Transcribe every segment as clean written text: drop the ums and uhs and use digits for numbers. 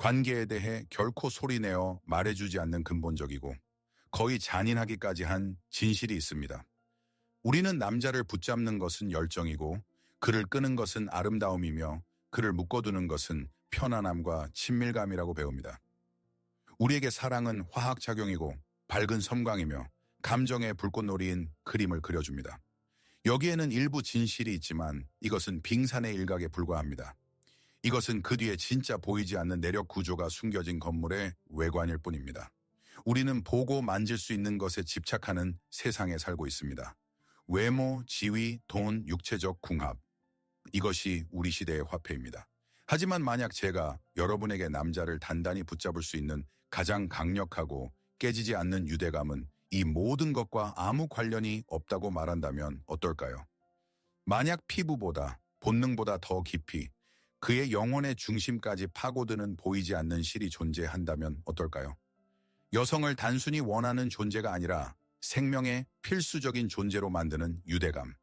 관계에 대해 결코 소리내어 말해주지 않는 근본적이고 거의 잔인하기까지 한 진실이 있습니다. 우리는 남자를 붙잡는 것은 열정이고 그를 끄는 것은 아름다움이며 그를 묶어두는 것은 편안함과 친밀감이라고 배웁니다. 우리에게 사랑은 화학작용이고 밝은 섬광이며 감정의 불꽃놀이인 그림을 그려줍니다. 여기에는 일부 진실이 있지만 이것은 빙산의 일각에 불과합니다. 이것은 그 뒤에 진짜 보이지 않는 내력 구조가 숨겨진 건물의 외관일 뿐입니다. 우리는 보고 만질 수 있는 것에 집착하는 세상에 살고 있습니다. 외모, 지위, 돈, 육체적 궁합. 이것이 우리 시대의 화폐입니다. 하지만 만약 제가 여러분에게 남자를 단단히 붙잡을 수 있는 가장 강력하고 깨지지 않는 유대감은 이 모든 것과 아무 관련이 없다고 말한다면 어떨까요? 만약 피부보다, 본능보다 더 깊이 그의 영혼의 중심까지 파고드는 보이지 않는 실이 존재한다면 어떨까요? 여성을 단순히 원하는 존재가 아니라 생명의 필수적인 존재로 만드는 유대감.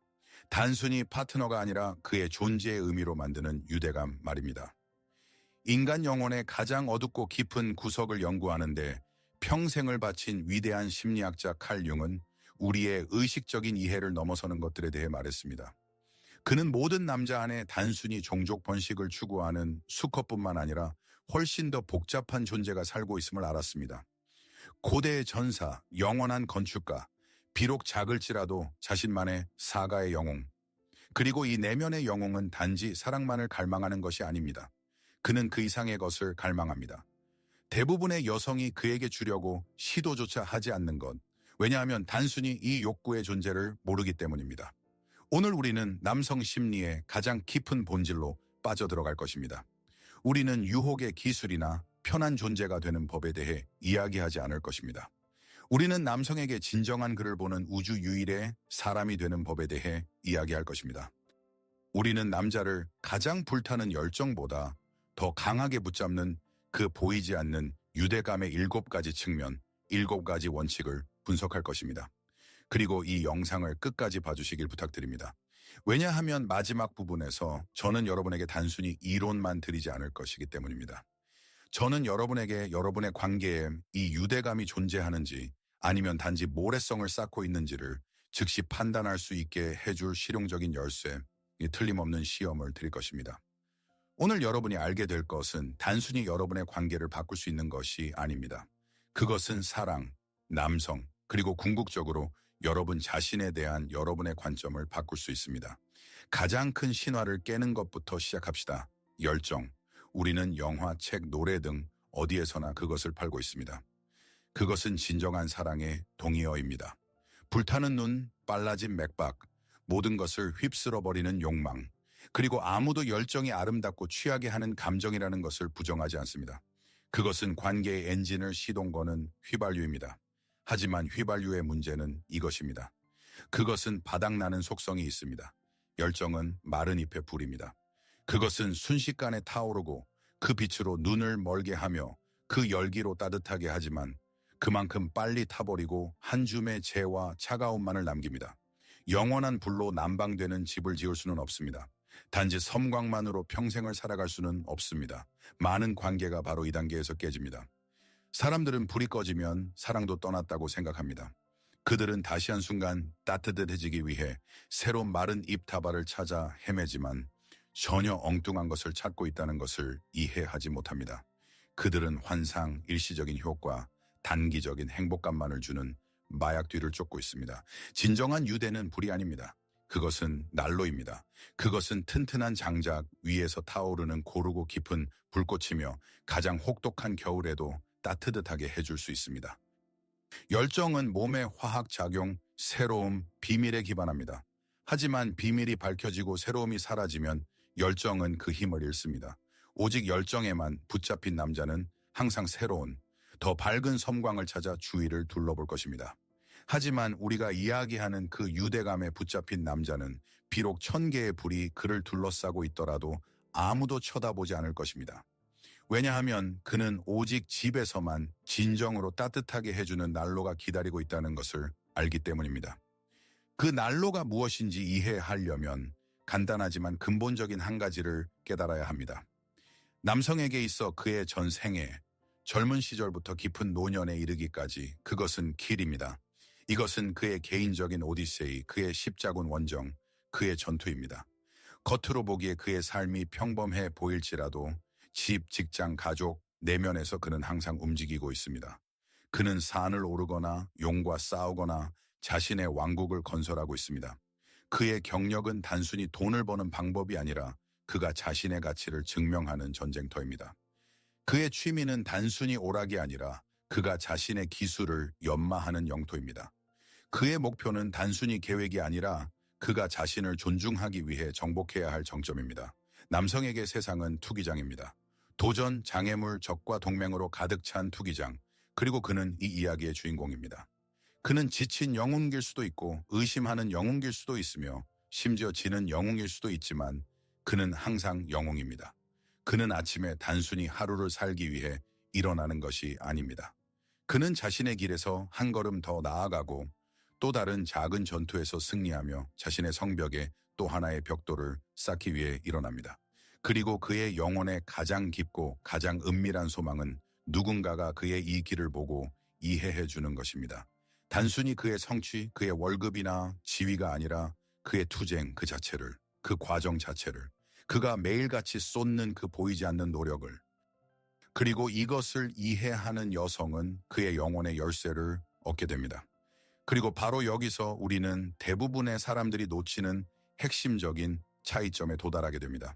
단순히 파트너가 아니라 그의 존재의 의미로 만드는 유대감 말입니다. 인간 영혼의 가장 어둡고 깊은 구석을 연구하는데 평생을 바친 위대한 심리학자 칼 융은 우리의 의식적인 이해를 넘어서는 것들에 대해 말했습니다. 그는 모든 남자 안에 단순히 종족 번식을 추구하는 수컷뿐만 아니라 훨씬 더 복잡한 존재가 살고 있음을 알았습니다. 고대의 전사, 영원한 건축가, 비록 작을지라도 자신만의 사가의 영웅. 그리고 이 내면의 영웅은 단지 사랑만을 갈망하는 것이 아닙니다. 그는 그 이상의 것을 갈망합니다. 대부분의 여성이 그에게 주려고 시도조차 하지 않는 것. 왜냐하면 단순히 이 욕구의 존재를 모르기 때문입니다. 오늘 우리는 남성 심리의 가장 깊은 본질로 빠져들어갈 것입니다. 우리는 유혹의 기술이나 편한 존재가 되는 법에 대해 이야기하지 않을 것입니다. 우리는 남성에게 진정한 그를 보는 우주 유일의 사람이 되는 법에 대해 이야기할 것입니다. 우리는 남자를 가장 불타는 열정보다 더 강하게 붙잡는 그 보이지 않는 유대감의 7가지 측면, 7가지 원칙을 분석할 것입니다. 그리고 이 영상을 끝까지 봐주시길 부탁드립니다. 왜냐하면 마지막 부분에서 저는 여러분에게 단순히 이론만 드리지 않을 것이기 때문입니다. 저는 여러분에게 여러분의 관계에 이 유대감이 존재하는지 아니면 단지 모래성을 쌓고 있는지를 즉시 판단할 수 있게 해줄 실용적인 열쇠, 이 틀림없는 시험을 드릴 것입니다. 오늘 여러분이 알게 될 것은 단순히 여러분의 관계를 바꿀 수 있는 것이 아닙니다. 그것은 사랑, 남성, 그리고 궁극적으로 여러분 자신에 대한 여러분의 관점을 바꿀 수 있습니다. 가장 큰 신화를 깨는 것부터 시작합시다. 열정. 우리는 영화, 책, 노래 등 어디에서나 그것을 팔고 있습니다. 그것은 진정한 사랑의 동의어입니다. 불타는 눈, 빨라진 맥박, 모든 것을 휩쓸어버리는 욕망, 그리고 아무도 열정이 아름답고 취하게 하는 감정이라는 것을 부정하지 않습니다. 그것은 관계의 엔진을 시동 거는 휘발유입니다. 하지만 휘발유의 문제는 이것입니다. 그것은 바닥나는 속성이 있습니다. 열정은 마른 잎의 불입니다. 그것은 순식간에 타오르고 그 빛으로 눈을 멀게 하며 그 열기로 따뜻하게 하지만 그만큼 빨리 타버리고 한 줌의 재와 차가움만을 남깁니다. 영원한 불로 난방되는 집을 지을 수는 없습니다. 단지 섬광만으로 평생을 살아갈 수는 없습니다. 많은 관계가 바로 이 단계에서 깨집니다. 사람들은 불이 꺼지면 사랑도 떠났다고 생각합니다. 그들은 다시 한순간 따뜻해지기 위해 새로 마른 잎다발을 찾아 헤매지만 전혀 엉뚱한 것을 찾고 있다는 것을 이해하지 못합니다. 그들은 환상, 일시적인 효과, 단기적인 행복감만을 주는 마약 뒤를 쫓고 있습니다. 진정한 유대는 불이 아닙니다. 그것은 난로입니다. 그것은 튼튼한 장작 위에서 타오르는 고르고 깊은 불꽃이며 가장 혹독한 겨울에도 따뜻하게 해줄 수 있습니다. 열정은 몸의 화학작용, 새로움, 비밀에 기반합니다. 하지만 비밀이 밝혀지고 새로움이 사라지면 열정은 그 힘을 잃습니다. 오직 열정에만 붙잡힌 남자는 항상 새로운, 더 밝은 섬광을 찾아 주위를 둘러볼 것입니다. 하지만 우리가 이야기하는 그 유대감에 붙잡힌 남자는 비록 1000개의 불이 그를 둘러싸고 있더라도 아무도 쳐다보지 않을 것입니다. 왜냐하면 그는 오직 집에서만 진정으로 따뜻하게 해주는 난로가 기다리고 있다는 것을 알기 때문입니다. 그 난로가 무엇인지 이해하려면 간단하지만 근본적인 한 가지를 깨달아야 합니다. 남성에게 있어 그의 전 생애, 젊은 시절부터 깊은 노년에 이르기까지 그것은 길입니다. 이것은 그의 개인적인 오디세이, 그의 십자군 원정, 그의 전투입니다. 겉으로 보기에 그의 삶이 평범해 보일지라도 집, 직장, 가족, 내면에서 그는 항상 움직이고 있습니다. 그는 산을 오르거나 용과 싸우거나 자신의 왕국을 건설하고 있습니다. 그의 경력은 단순히 돈을 버는 방법이 아니라 그가 자신의 가치를 증명하는 전쟁터입니다. 그의 취미는 단순히 오락이 아니라 그가 자신의 기술을 연마하는 영토입니다. 그의 목표는 단순히 계획이 아니라 그가 자신을 존중하기 위해 정복해야 할 정점입니다. 남성에게 세상은 투기장입니다. 도전, 장애물, 적과 동맹으로 가득 찬 투기장. 그리고 그는 이 이야기의 주인공입니다. 그는 지친 영웅일 수도 있고 의심하는 영웅일 수도 있으며 심지어 지는 영웅일 수도 있지만 그는 항상 영웅입니다. 그는 아침에 단순히 하루를 살기 위해 일어나는 것이 아닙니다. 그는 자신의 길에서 한 걸음 더 나아가고 또 다른 작은 전투에서 승리하며 자신의 성벽에 또 하나의 벽돌을 쌓기 위해 일어납니다. 그리고 그의 영혼의 가장 깊고 가장 은밀한 소망은 누군가가 그의 이 길을 보고 이해해 주는 것입니다. 단순히 그의 성취, 그의 월급이나 지위가 아니라 그의 투쟁 그 자체를, 그 과정 자체를, 그가 매일같이 쏟는 그 보이지 않는 노력을, 그리고 이것을 이해하는 여성은 그의 영혼의 열쇠를 얻게 됩니다. 그리고 바로 여기서 우리는 대부분의 사람들이 놓치는 핵심적인 차이점에 도달하게 됩니다.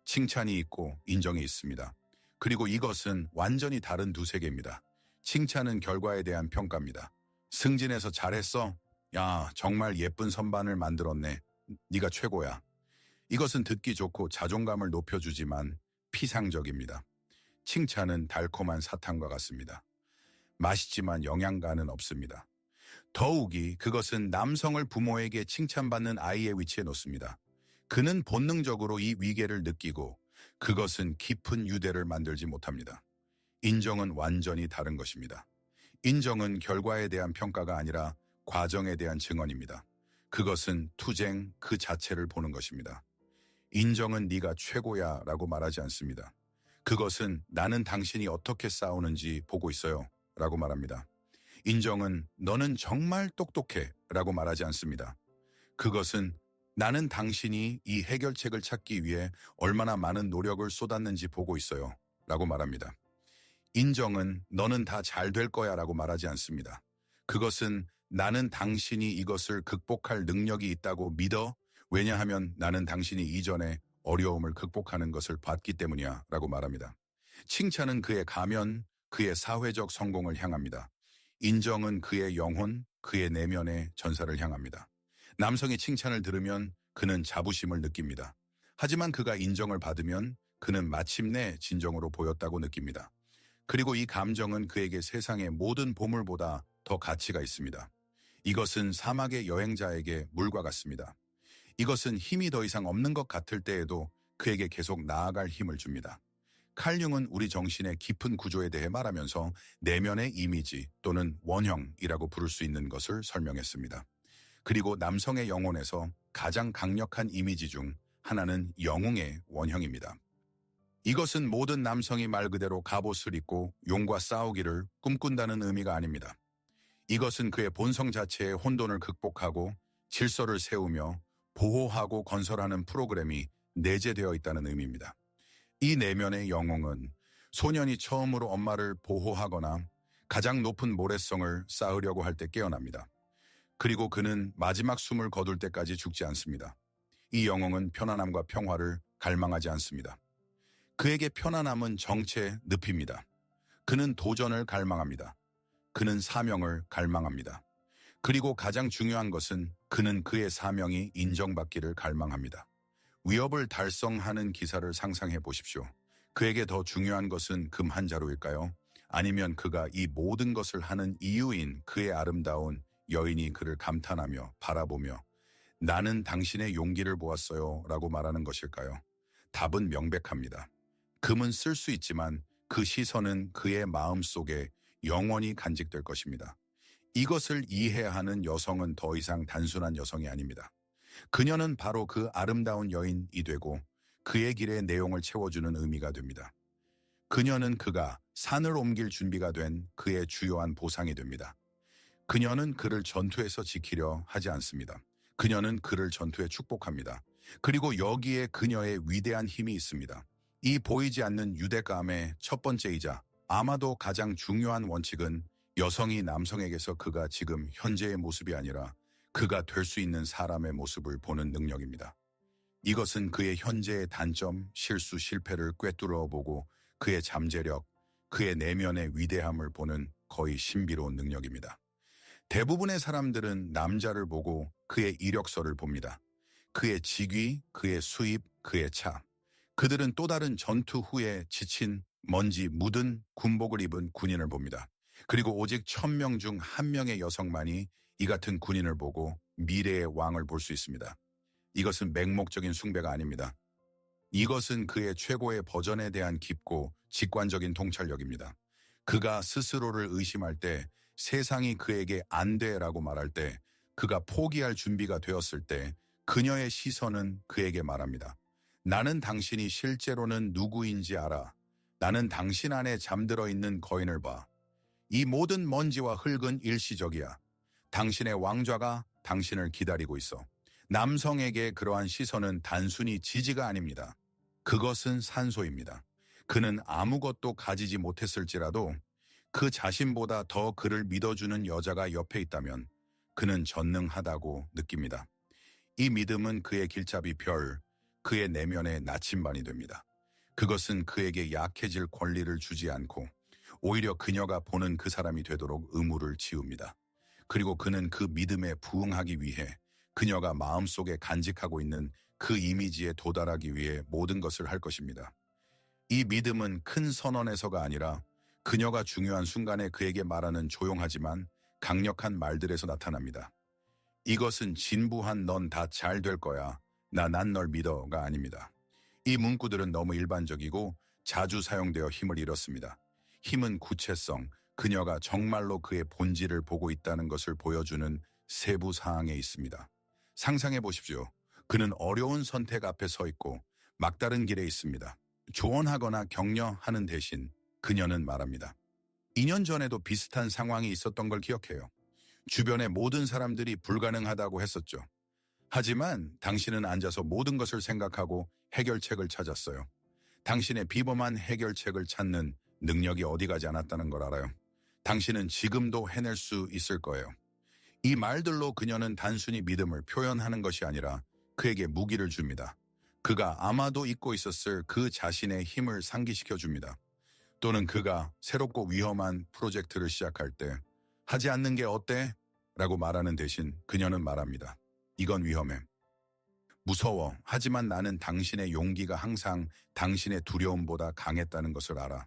칭찬이 있고 인정이 있습니다. 그리고 이것은 완전히 다른 두 세계입니다. 칭찬은 결과에 대한 평가입니다. 승진해서 잘했어. 야, 정말 예쁜 선반을 만들었네. 네가 최고야. 이것은 듣기 좋고 자존감을 높여주지만 피상적입니다. 칭찬은 달콤한 사탕과 같습니다. 맛있지만 영양가는 없습니다. 더욱이 그것은 남성을 부모에게 칭찬받는 아이의 위치에 놓습니다. 그는 본능적으로 이 위계를 느끼고 그것은 깊은 유대를 만들지 못합니다. 인정은 완전히 다른 것입니다. 인정은 결과에 대한 평가가 아니라 과정에 대한 증언입니다. 그것은 투쟁 그 자체를 보는 것입니다. 인정은 네가 최고야 라고 말하지 않습니다. 그것은 나는 당신이 어떻게 싸우는지 보고 있어요 라고 말합니다. 인정은 너는 정말 똑똑해 라고 말하지 않습니다. 그것은 나는 당신이 이 해결책을 찾기 위해 얼마나 많은 노력을 쏟았는지 보고 있어요 라고 말합니다. 인정은 너는 다 잘 될 거야 라고 말하지 않습니다. 그것은 나는 당신이 이것을 극복할 능력이 있다고 믿어. 왜냐하면 나는 당신이 이전에 어려움을 극복하는 것을 봤기 때문이야 라고 말합니다. 칭찬은 그의 가면, 그의 사회적 성공을 향합니다. 인정은 그의 영혼, 그의 내면의 전사를 향합니다. 남성이 칭찬을 들으면 그는 자부심을 느낍니다. 하지만 그가 인정을 받으면 그는 마침내 진정으로 보였다고 느낍니다. 그리고 이 감정은 그에게 세상의 모든 보물보다 더 가치가 있습니다. 이것은 사막의 여행자에게 물과 같습니다. 이것은 힘이 더 이상 없는 것 같을 때에도 그에게 계속 나아갈 힘을 줍니다. 칼 융은 우리 정신의 깊은 구조에 대해 말하면서 내면의 이미지 또는 원형이라고 부를 수 있는 것을 설명했습니다. 그리고 남성의 영혼에서 가장 강력한 이미지 중 하나는 영웅의 원형입니다. 이것은 모든 남성이 말 그대로 갑옷을 입고 용과 싸우기를 꿈꾼다는 의미가 아닙니다. 이것은 그의 본성 자체의 혼돈을 극복하고 질서를 세우며 보호하고 건설하는 프로그램이 내재되어 있다는 의미입니다. 이 내면의 영웅은 소년이 처음으로 엄마를 보호하거나 가장 높은 모래성을 쌓으려고 할 때 깨어납니다. 그리고 그는 마지막 숨을 거둘 때까지 죽지 않습니다. 이 영웅은 편안함과 평화를 갈망하지 않습니다. 그에게 편안함은 정체 늪입니다. 그는 도전을 갈망합니다. 그는 사명을 갈망합니다. 그리고 가장 중요한 것은 그는 그의 사명이 인정받기를 갈망합니다. 위협을 달성하는 기사를 상상해 보십시오. 그에게 더 중요한 것은 금 한 자루일까요? 아니면 그가 이 모든 것을 하는 이유인 그의 아름다운 여인이 그를 감탄하며 바라보며 나는 당신의 용기를 보았어요 라고 말하는 것일까요? 답은 명백합니다. 금은 쓸 수 있지만 그 시선은 그의 마음 속에 영원히 간직될 것입니다. 이것을 이해하는 여성은 더 이상 단순한 여성이 아닙니다. 그녀는 바로 그 아름다운 여인이 되고 그의 길의 내용을 채워주는 의미가 됩니다. 그녀는 그가 산을 옮길 준비가 된 그의 주요한 보상이 됩니다. 그녀는 그를 전투에서 지키려 하지 않습니다. 그녀는 그를 전투에 축복합니다. 그리고 여기에 그녀의 위대한 힘이 있습니다. 이 보이지 않는 유대감의 첫 번째이자 아마도 가장 중요한 원칙은 여성이 남성에게서 그가 지금 현재의 모습이 아니라 그가 될 수 있는 사람의 모습을 보는 능력입니다. 이것은 그의 현재의 단점, 실수, 실패를 꿰뚫어 보고 그의 잠재력, 그의 내면의 위대함을 보는 거의 신비로운 능력입니다. 대부분의 사람들은 남자를 보고 그의 이력서를 봅니다. 그의 직위, 그의 수입, 그의 차. 그들은 또 다른 전투 후에 지친 먼지 묻은 군복을 입은 군인을 봅니다. 그리고 오직 1000명 중 1명의 여성만이 이 같은 군인을 보고 미래의 왕을 볼 수 있습니다. 이것은 맹목적인 숭배가 아닙니다. 이것은 그의 최고의 버전에 대한 깊고 직관적인 통찰력입니다. 그가 스스로를 의심할 때, 세상이 그에게 안 돼라고 말할 때, 그가 포기할 준비가 되었을 때 그녀의 시선은 그에게 말합니다. 나는 당신이 실제로는 누구인지 알아. 나는 당신 안에 잠들어 있는 거인을 봐. 이 모든 먼지와 흙은 일시적이야. 당신의 왕좌가 당신을 기다리고 있어. 남성에게 그러한 시선은 단순히 지지가 아닙니다. 그것은 산소입니다. 그는 아무것도 가지지 못했을지라도 그 자신보다 더 그를 믿어주는 여자가 옆에 있다면 그는 전능하다고 느낍니다. 이 믿음은 그의 길잡이 별, 그의 내면의 나침반이 됩니다. 그것은 그에게 약해질 권리를 주지 않고 오히려 그녀가 보는 그 사람이 되도록 의무를 지웁니다. 그리고 그는 그 믿음에 부응하기 위해 그녀가 마음속에 간직하고 있는 그 이미지에 도달하기 위해 모든 것을 할 것입니다. 이 믿음은 큰 선언에서가 아니라 그녀가 중요한 순간에 그에게 말하는 조용하지만 강력한 말들에서 나타납니다. 이것은 진부한 넌 다 잘 될 거야. 난 널 믿어가 아닙니다. 이 문구들은 너무 일반적이고 자주 사용되어 힘을 잃었습니다. 힘은 구체성, 그녀가 정말로 그의 본질을 보고 있다는 것을 보여주는 세부 사항에 있습니다. 상상해 보십시오. 그는 어려운 선택 앞에 서 있고 막다른 길에 있습니다. 조언하거나 격려하는 대신 그녀는 말합니다. 2년 전에도 비슷한 상황이 있었던 걸 기억해요. 주변의 모든 사람들이 불가능하다고 했었죠. 하지만 당신은 앉아서 모든 것을 생각하고 해결책을 찾았어요. 당신의 비범한 해결책을 찾는 능력이 어디 가지 않았다는 걸 알아요. 당신은 지금도 해낼 수 있을 거예요. 이 말들로 그녀는 단순히 믿음을 표현하는 것이 아니라 그에게 무기를 줍니다. 그가 아마도 잊고 있었을 그 자신의 힘을 상기시켜 줍니다. 또는 그가 새롭고 위험한 프로젝트를 시작할 때 하지 않는 게 어때? 라고 말하는 대신 그녀는 말합니다. 이건 위험해. 무서워. 하지만 나는 당신의 용기가 항상 당신의 두려움보다 강했다는 것을 알아.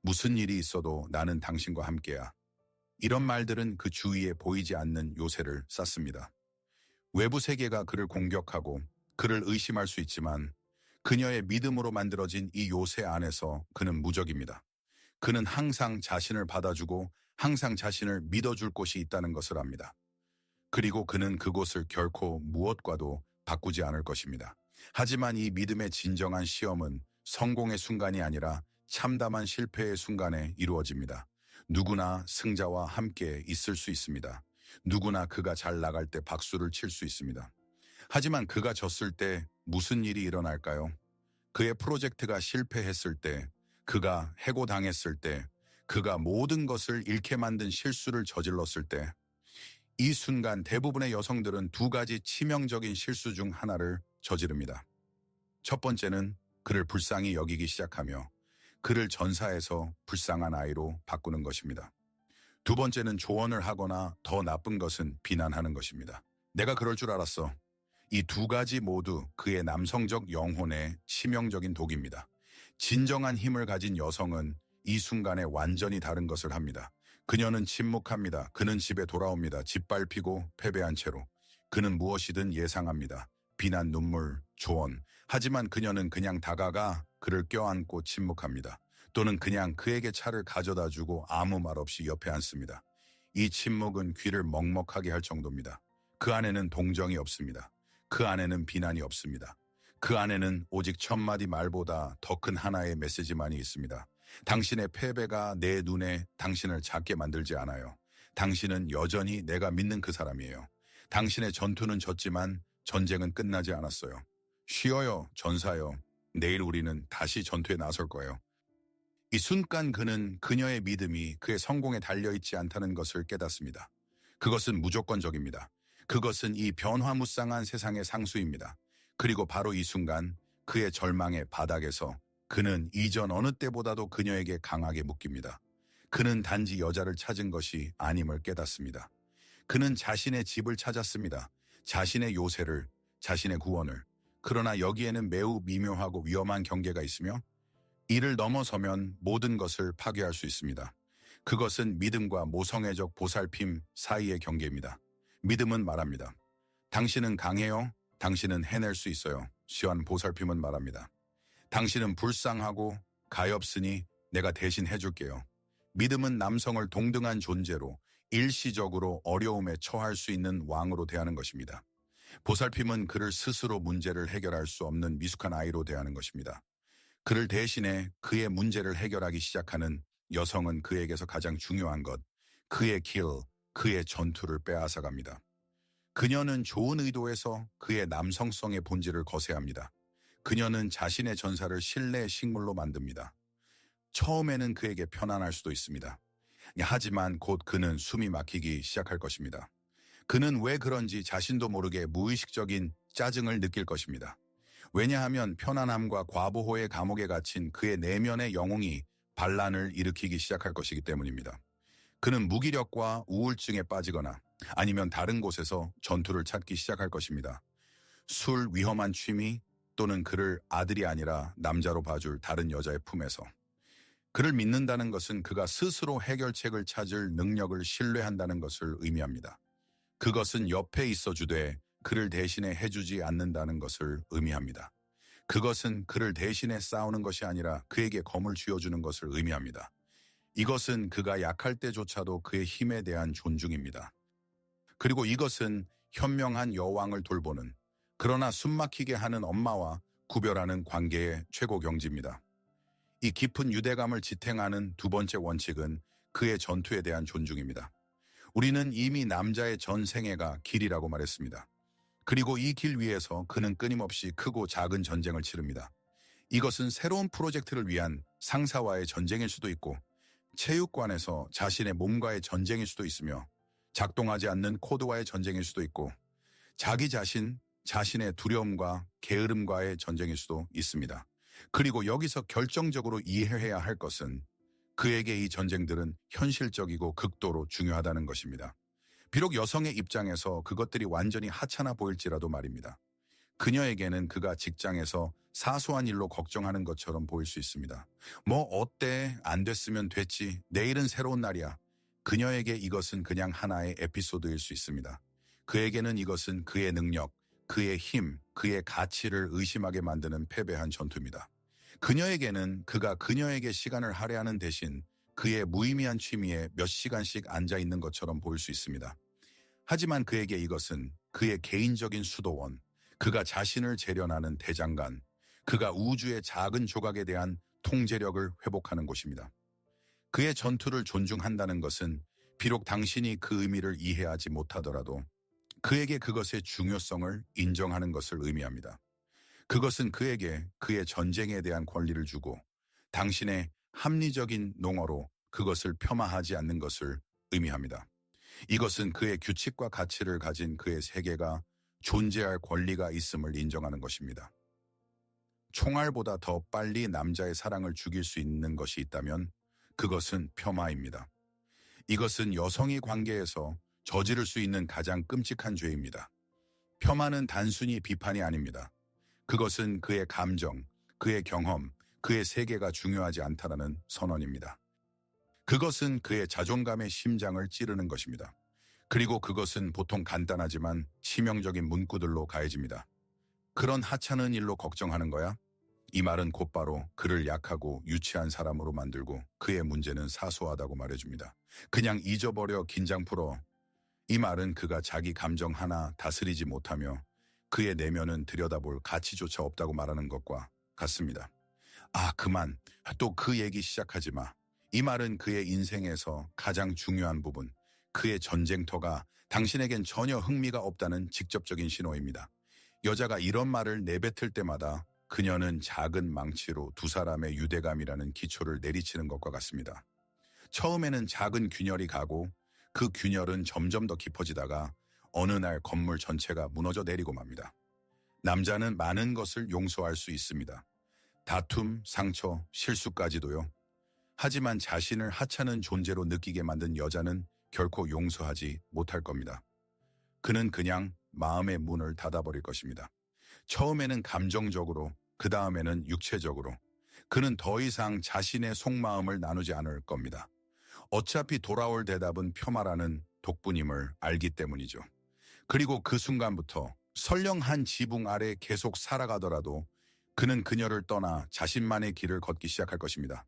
무슨 일이 있어도 나는 당신과 함께야. 이런 말들은 그 주위에 보이지 않는 요새를 쌓습니다. 외부 세계가 그를 공격하고 그를 의심할 수 있지만 그녀의 믿음으로 만들어진 이 요새 안에서 그는 무적입니다. 그는 항상 자신을 받아주고 항상 자신을 믿어줄 곳이 있다는 것을 압니다. 그리고 그는 그곳을 결코 무엇과도 바꾸지 않을 것입니다. 하지만 이 믿음의 진정한 시험은 성공의 순간이 아니라 참담한 실패의 순간에 이루어집니다. 누구나 승자와 함께 있을 수 있습니다. 누구나 그가 잘 나갈 때 박수를 칠 수 있습니다. 하지만 그가 졌을 때 무슨 일이 일어날까요? 그의 프로젝트가 실패했을 때, 그가 해고당했을 때, 그가 모든 것을 잃게 만든 실수를 저질렀을 때, 이 순간 대부분의 여성들은 두 가지 치명적인 실수 중 하나를 저지릅니다. 첫 번째는 그를 불쌍히 여기기 시작하며 그를 전사해서 불쌍한 아이로 바꾸는 것입니다. 두 번째는 조언을 하거나 더 나쁜 것은 비난하는 것입니다. 내가 그럴 줄 알았어. 이 두 가지 모두 그의 남성적 영혼의 치명적인 독입니다. 진정한 힘을 가진 여성은 이 순간에 완전히 다른 것을 합니다. 그녀는 침묵합니다. 그는 집에 돌아옵니다. 짓밟히고 패배한 채로. 그는 무엇이든 예상합니다. 비난, 눈물, 조언. 하지만 그녀는 그냥 다가가 그를 껴안고 침묵합니다. 또는 그냥 그에게 차를 가져다 주고 아무 말 없이 옆에 앉습니다. 이 침묵은 귀를 먹먹하게 할 정도입니다. 그 안에는 동정이 없습니다. 그 안에는 비난이 없습니다. 그 안에는 오직 1000마디 말보다 더 큰 하나의 메시지만이 있습니다. 당신의 패배가 내 눈에 당신을 작게 만들지 않아요. 당신은 여전히 내가 믿는 그 사람이에요. 당신의 전투는 졌지만 전쟁은 끝나지 않았어요. 쉬어요, 전사요. 내일 우리는 다시 전투에 나설 거예요. 이 순간 그는 그녀의 믿음이 그의 성공에 달려있지 않다는 것을 깨닫습니다. 그것은 무조건적입니다. 그것은 이 변화무쌍한 세상의 상수입니다. 그리고 바로 이 순간 그의 절망의 바닥에서 그는 이전 어느 때보다도 그녀에게 강하게 묶입니다. 그는 단지 여자를 찾은 것이 아님을 깨닫습니다. 그는 자신의 집을 찾았습니다. 자신의 요새를, 자신의 구원을. 그러나 여기에는 매우 미묘하고 위험한 경계가 있으며 이를 넘어서면 모든 것을 파괴할 수 있습니다. 그것은 믿음과 모성애적 보살핌 사이의 경계입니다. 믿음은 말합니다. 당신은 강해요. 당신은 해낼 수 있어요. 시완 보살핌은 말합니다. 당신은 불쌍하고 가엾으니 내가 대신 해줄게요. 믿음은 남성을 동등한 존재로 일시적으로 어려움에 처할 수 있는 왕으로 대하는 것입니다. 보살핌은 그를 스스로 문제를 해결할 수 없는 미숙한 아이로 대하는 것입니다. 그를 대신해 그의 문제를 해결하기 시작하는 여성은 그에게서 가장 중요한 것, 그의 길, 그의 전투를 빼앗아갑니다. 그녀는 좋은 의도에서 그의 남성성의 본질을 거세합니다. 그녀는 자신의 전사를 신뢰의 식물로 만듭니다. 처음에는 그에게 편안할 수도 있습니다. 하지만 곧 그는 숨이 막히기 시작할 것입니다. 그는 왜 그런지 자신도 모르게 무의식적인 짜증을 느낄 것입니다. 왜냐하면 편안함과 과보호의 감옥에 갇힌 그의 내면의 영웅이 반란을 일으키기 시작할 것이기 때문입니다. 그는 무기력과 우울증에 빠지거나 아니면 다른 곳에서 전투를 찾기 시작할 것입니다. 술, 위험한 취미 또는 그를 아들이 아니라 남자로 봐줄 다른 여자의 품에서. 그를 믿는다는 것은 그가 스스로 해결책을 찾을 능력을 신뢰한다는 것을 의미합니다. 그것은 옆에 있어 주되 그를 대신해 해주지 않는다는 것을 의미합니다. 그것은 그를 대신해 싸우는 것이 아니라 그에게 검을 쥐어주는 것을 의미합니다. 이것은 그가 약할 때조차도 그의 힘에 대한 존중입니다. 그리고 이것은 현명한 여왕을 돌보는, 그러나 숨막히게 하는 엄마와 구별하는 관계의 최고 경지입니다. 이 깊은 유대감을 지탱하는 두 번째 원칙은 그의 전투에 대한 존중입니다. 우리는 이미 남자의 전 생애가 길이라고 말했습니다. 그리고 이 길 위에서 그는 끊임없이 크고 작은 전쟁을 치릅니다. 이것은 새로운 프로젝트를 위한 상사와의 전쟁일 수도 있고 체육관에서 자신의 몸과의 전쟁일 수도 있으며 작동하지 않는 코드와의 전쟁일 수도 있고 자기 자신, 자신의 두려움과 게으름과의 전쟁일 수도 있습니다. 그리고 여기서 결정적으로 이해해야 할 것은 그에게 이 전쟁들은 현실적이고 극도로 중요하다는 것입니다. 비록 여성의 입장에서 그것들이 완전히 하찮아 보일지라도 말입니다. 그녀에게는 그가 직장에서 사소한 일로 걱정하는 것처럼 보일 수 있습니다. 뭐 어때? 안 됐으면 됐지. 내일은 새로운 날이야. 그녀에게 이것은 그냥 하나의 에피소드일 수 있습니다. 그에게는 이것은 그의 능력, 그의 힘, 그의 가치를 의심하게 만드는 패배한 전투입니다. 그녀에게는 그가 그녀에게 시간을 할애하는 대신 그의 무의미한 취미에 몇 시간씩 앉아 있는 것처럼 보일 수 있습니다. 하지만 그에게 이것은 그의 개인적인 수도원, 그가 자신을 재련하는 대장간, 그가 우주의 작은 조각에 대한 통제력을 회복하는 곳입니다. 그의 전투를 존중한다는 것은 비록 당신이 그 의미를 이해하지 못하더라도 그에게 그것의 중요성을 인정하는 것을 의미합니다. 그것은 그에게 그의 전쟁에 대한 권리를 주고 당신의 합리적인 농어로 그것을 폄하하지 않는 것을 의미합니다. 이것은 그의 규칙과 가치를 가진 그의 세계가 존재할 권리가 있음을 인정하는 것입니다. 총알보다 더 빨리 남자의 사랑을 죽일 수 있는 것이 있다면 그것은 폄하입니다. 이것은 여성의 관계에서 저지를 수 있는 가장 끔찍한 죄입니다. 폄하는 단순히 비판이 아닙니다. 그것은 그의 감정, 그의 경험, 그의 세계가 중요하지 않다라는 선언입니다. 그것은 그의 자존감의 심장을 찌르는 것입니다. 그리고 그것은 보통 간단하지만 치명적인 문구들로 가해집니다. 그런 하찮은 일로 걱정하는 거야? 이 말은 곧바로 그를 약하고 유치한 사람으로 만들고 그의 문제는 사소하다고 말해줍니다. 그냥 잊어버려, 긴장 풀어. 이 말은 그가 자기 감정 하나 다스리지 못하며 그의 내면은 들여다볼 가치조차 없다고 말하는 것과 같습니다. 아, 그만. 또 그 얘기 시작하지 마. 이 말은 그의 인생에서 가장 중요한 부분, 그의 전쟁터가 당신에겐 전혀 흥미가 없다는 직접적인 신호입니다. 여자가 이런 말을 내뱉을 때마다 그녀는 작은 망치로 두 사람의 유대감이라는 기초를 내리치는 것과 같습니다. 처음에는 작은 균열이 가고 그 균열은 점점 더 깊어지다가 어느 날 건물 전체가 무너져 내리고 맙니다. 남자는 많은 것을 용서할 수 있습니다. 다툼, 상처, 실수까지도요. 하지만 자신을 하찮은 존재로 느끼게 만든 여자는 결코 용서하지 못할 겁니다. 그는 그냥 마음의 문을 닫아버릴 것입니다. 처음에는 감정적으로, 그 다음에는 육체적으로. 그는 더 이상 자신의 속마음을 나누지 않을 겁니다. 어차피 돌아올 대답은 표마라는 독분임을 알기 때문이죠. 그리고 그 순간부터 설령 한 지붕 아래 계속 살아가더라도 그는 그녀를 떠나 자신만의 길을 걷기 시작할 것입니다.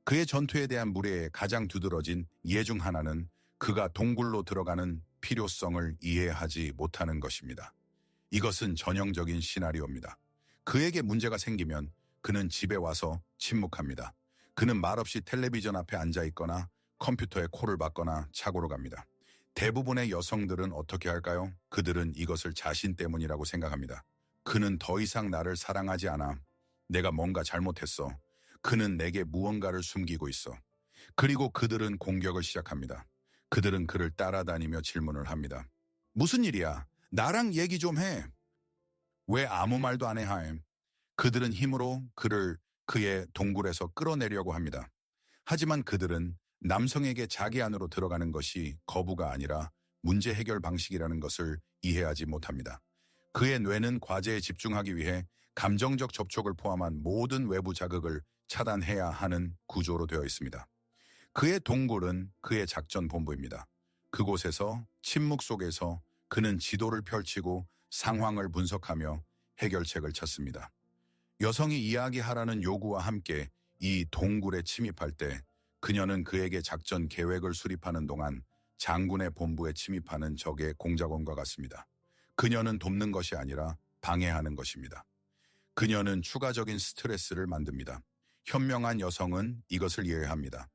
그의 전투에 대한 무례의 가장 두드러진 예 중 하나는 그가 동굴로 들어가는 필요성을 이해하지 못하는 것입니다. 이것은 전형적인 시나리오입니다. 그에게 문제가 생기면 그는 집에 와서 침묵합니다. 그는 말없이 텔레비전 앞에 앉아 있거나 컴퓨터에 콜을 받거나 차고로 갑니다. 대부분의 여성들은 어떻게 할까요? 그들은 이것을 자신 때문이라고 생각합니다. 그는 더 이상 나를 사랑하지 않아. 내가 뭔가 잘못했어. 그는 내게 무언가를 숨기고 있어. 그리고 그들은 공격을 시작합니다. 그들은 그를 따라다니며 질문을 합니다. 무슨 일이야? 나랑 얘기 좀 해. 왜 아무 말도 안 해, 하임? 그들은 힘으로 그를 그의 동굴에서 끌어내려고 합니다. 하지만 그들은 남성에게 자기 안으로 들어가는 것이 거부가 아니라 문제 해결 방식이라는 것을 이해하지 못합니다. 그의 뇌는 과제에 집중하기 위해 감정적 접촉을 포함한 모든 외부 자극을 차단해야 하는 구조로 되어 있습니다. 그의 동굴은 그의 작전 본부입니다. 그곳에서 침묵 속에서 그는 지도를 펼치고 상황을 분석하며 해결책을 찾습니다. 여성이 이야기하라는 요구와 함께 이 동굴에 침입할 때 그녀는 그에게 작전 계획을 수립하는 동안 장군의 본부에 침입하는 적의 공작원과 같습니다. 그녀는 돕는 것이 아니라 방해하는 것입니다. 그녀는 추가적인 스트레스를 만듭니다. 현명한 여성은 이것을 이해합니다.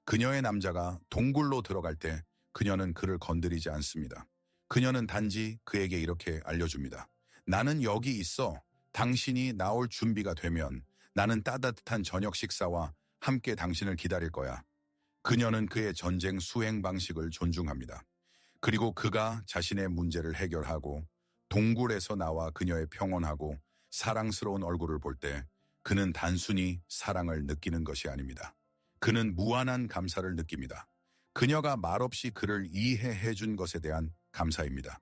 그녀의 남자가 동굴로 들어갈 때 그녀는 그를 건드리지 않습니다. 그녀는 단지 그에게 이렇게 알려줍니다. 나는 여기 있어. 당신이 나올 준비가 되면 나는 따뜻한 저녁 식사와 함께 당신을 기다릴 거야. 그녀는 그의 전쟁 수행 방식을 존중합니다. 그리고 그가 자신의 문제를 해결하고 동굴에서 나와 그녀의 평온하고 사랑스러운 얼굴을 볼 때 그는 단순히 사랑을 느끼는 것이 아닙니다. 그는 무한한 감사를 느낍니다. 그녀가 말없이 그를 이해해 준 것에 대한 감사입니다.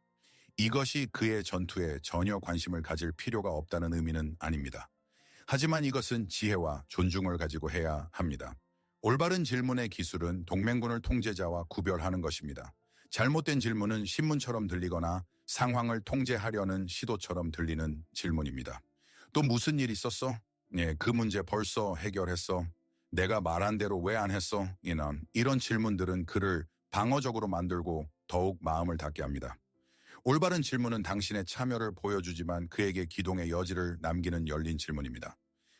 이것이 그의 전투에 전혀 관심을 가질 필요가 없다는 의미는 아닙니다. 하지만 이것은 지혜와 존중을 가지고 해야 합니다. 올바른 질문의 기술은 동맹군을 통제자와 구별하는 것입니다. 잘못된 질문은 신문처럼 들리거나 상황을 통제하려는 시도처럼 들리는 질문입니다. 또 무슨 일 있었어? 예, 그 문제 벌써 해결했어? 내가 말한 대로 왜 안 했어? 이런 질문들은 그를 방어적으로 만들고 더욱 마음을 닫게 합니다. 올바른 질문은 당신의 참여를 보여주지만 그에게 기동의 여지를 남기는 열린 질문입니다.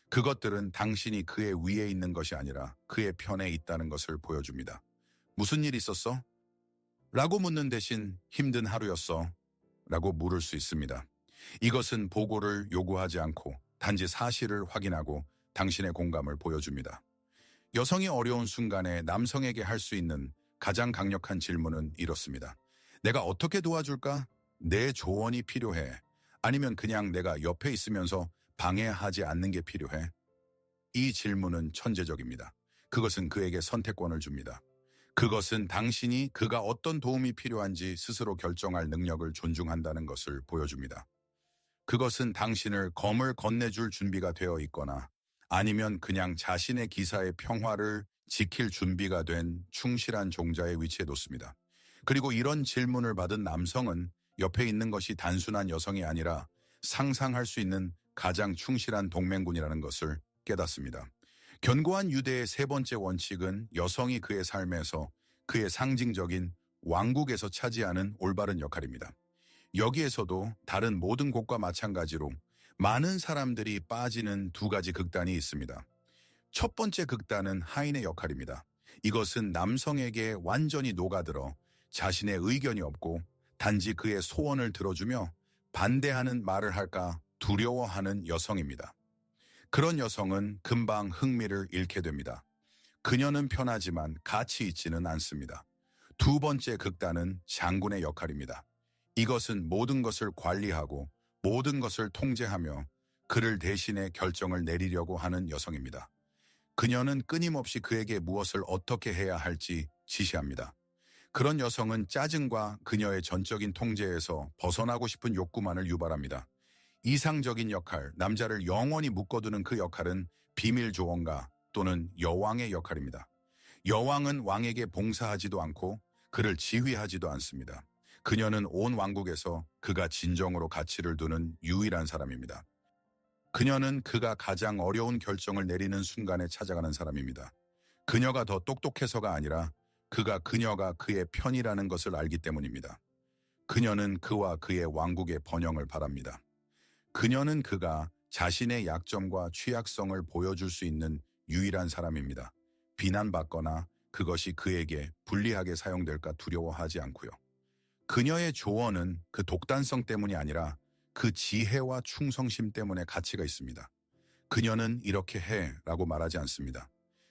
그것들은 당신이 그의 위에 있는 것이 아니라 그의 편에 있다는 것을 보여줍니다. 무슨 일 있었어? 라고 묻는 대신 힘든 하루였어? 라고 물을 수 있습니다. 이것은 보고를 요구하지 않고 단지 사실을 확인하고 당신의 공감을 보여줍니다. 여성이 어려운 순간에 남성에게 할 수 있는 가장 강력한 질문은 이렇습니다. 내가 어떻게 도와줄까? 내 조언이 필요해. 아니면 그냥 내가 옆에 있으면서 방해하지 않는 게 필요해? 이 질문은 천재적입니다. 그것은 그에게 선택권을 줍니다. 그것은 당신이 그가 어떤 도움이 필요한지 스스로 결정할 능력을 존중한다는 것을 보여줍니다. 그것은 당신을 검을 건네줄 준비가 되어 있거나 아니면 그냥 자신의 기사의 평화를 지킬 준비가 된 충실한 종자의 위치에 놓습니다. 그리고 이런 질문을 받은 남성은 옆에 있는 것이 단순한 여성이 아니라 상상할 수 있는 가장 충실한 동맹군이라는 것을 깨닫습니다. 견고한 유대의 세 번째 원칙은 여성이 그의 삶에서 그의 상징적인 왕국에서 차지하는 올바른 역할입니다. 여기에서도 다른 모든 곳과 마찬가지로 많은 사람들이 빠지는 두 가지 극단이 있습니다. 첫 번째 극단은 하인의 역할입니다. 이것은 남성에게 완전히 녹아들어 자신의 의견이 없고 단지 그의 소원을 들어주며 반대하는 말을 할까 두려워하는 여성입니다. 그런 여성은 금방 흥미를 잃게 됩니다. 그녀는 편하지만 가치 있지는 않습니다. 두 번째 극단은 장군의 역할입니다. 이것은 모든 것을 관리하고 모든 것을 통제하며 그를 대신해 결정을 내리려고 하는 여성입니다. 그녀는 끊임없이 그에게 무엇을 어떻게 해야 할지 지시합니다. 그런 여성은 짜증과 그녀의 전적인 통제에서 벗어나고 싶은 욕구만을 유발합니다. 이상적인 역할, 남자를 영원히 묶어두는 그 역할은 비밀 조언가 또는 여왕의 역할입니다. 여왕은 왕에게 봉사하지도 않고 그를 지휘하지도 않습니다. 그녀는 온 왕국에서 그가 진정으로 가치를 두는 유일한 사람입니다. 그녀는 그가 가장 어려운 결정을 내리는 순간에 찾아가는 사람입니다. 그녀가 더 똑똑해서가 아니라 그녀가 그의 편이라는 것을 알기 때문입니다. 그녀는 그와 그의 왕국의 번영을 바랍니다. 그녀는 그가 자신의 약점과 취약성을 보여줄 수 있는 유일한 사람입니다. 비난받거나 그것이 그에게 불리하게 사용될까 두려워하지 않고요. 그녀의 조언은 그 독단성 때문이 아니라 그 지혜와 충성심 때문에 가치가 있습니다. 그녀는 이렇게 해 라고 말하지 않습니다.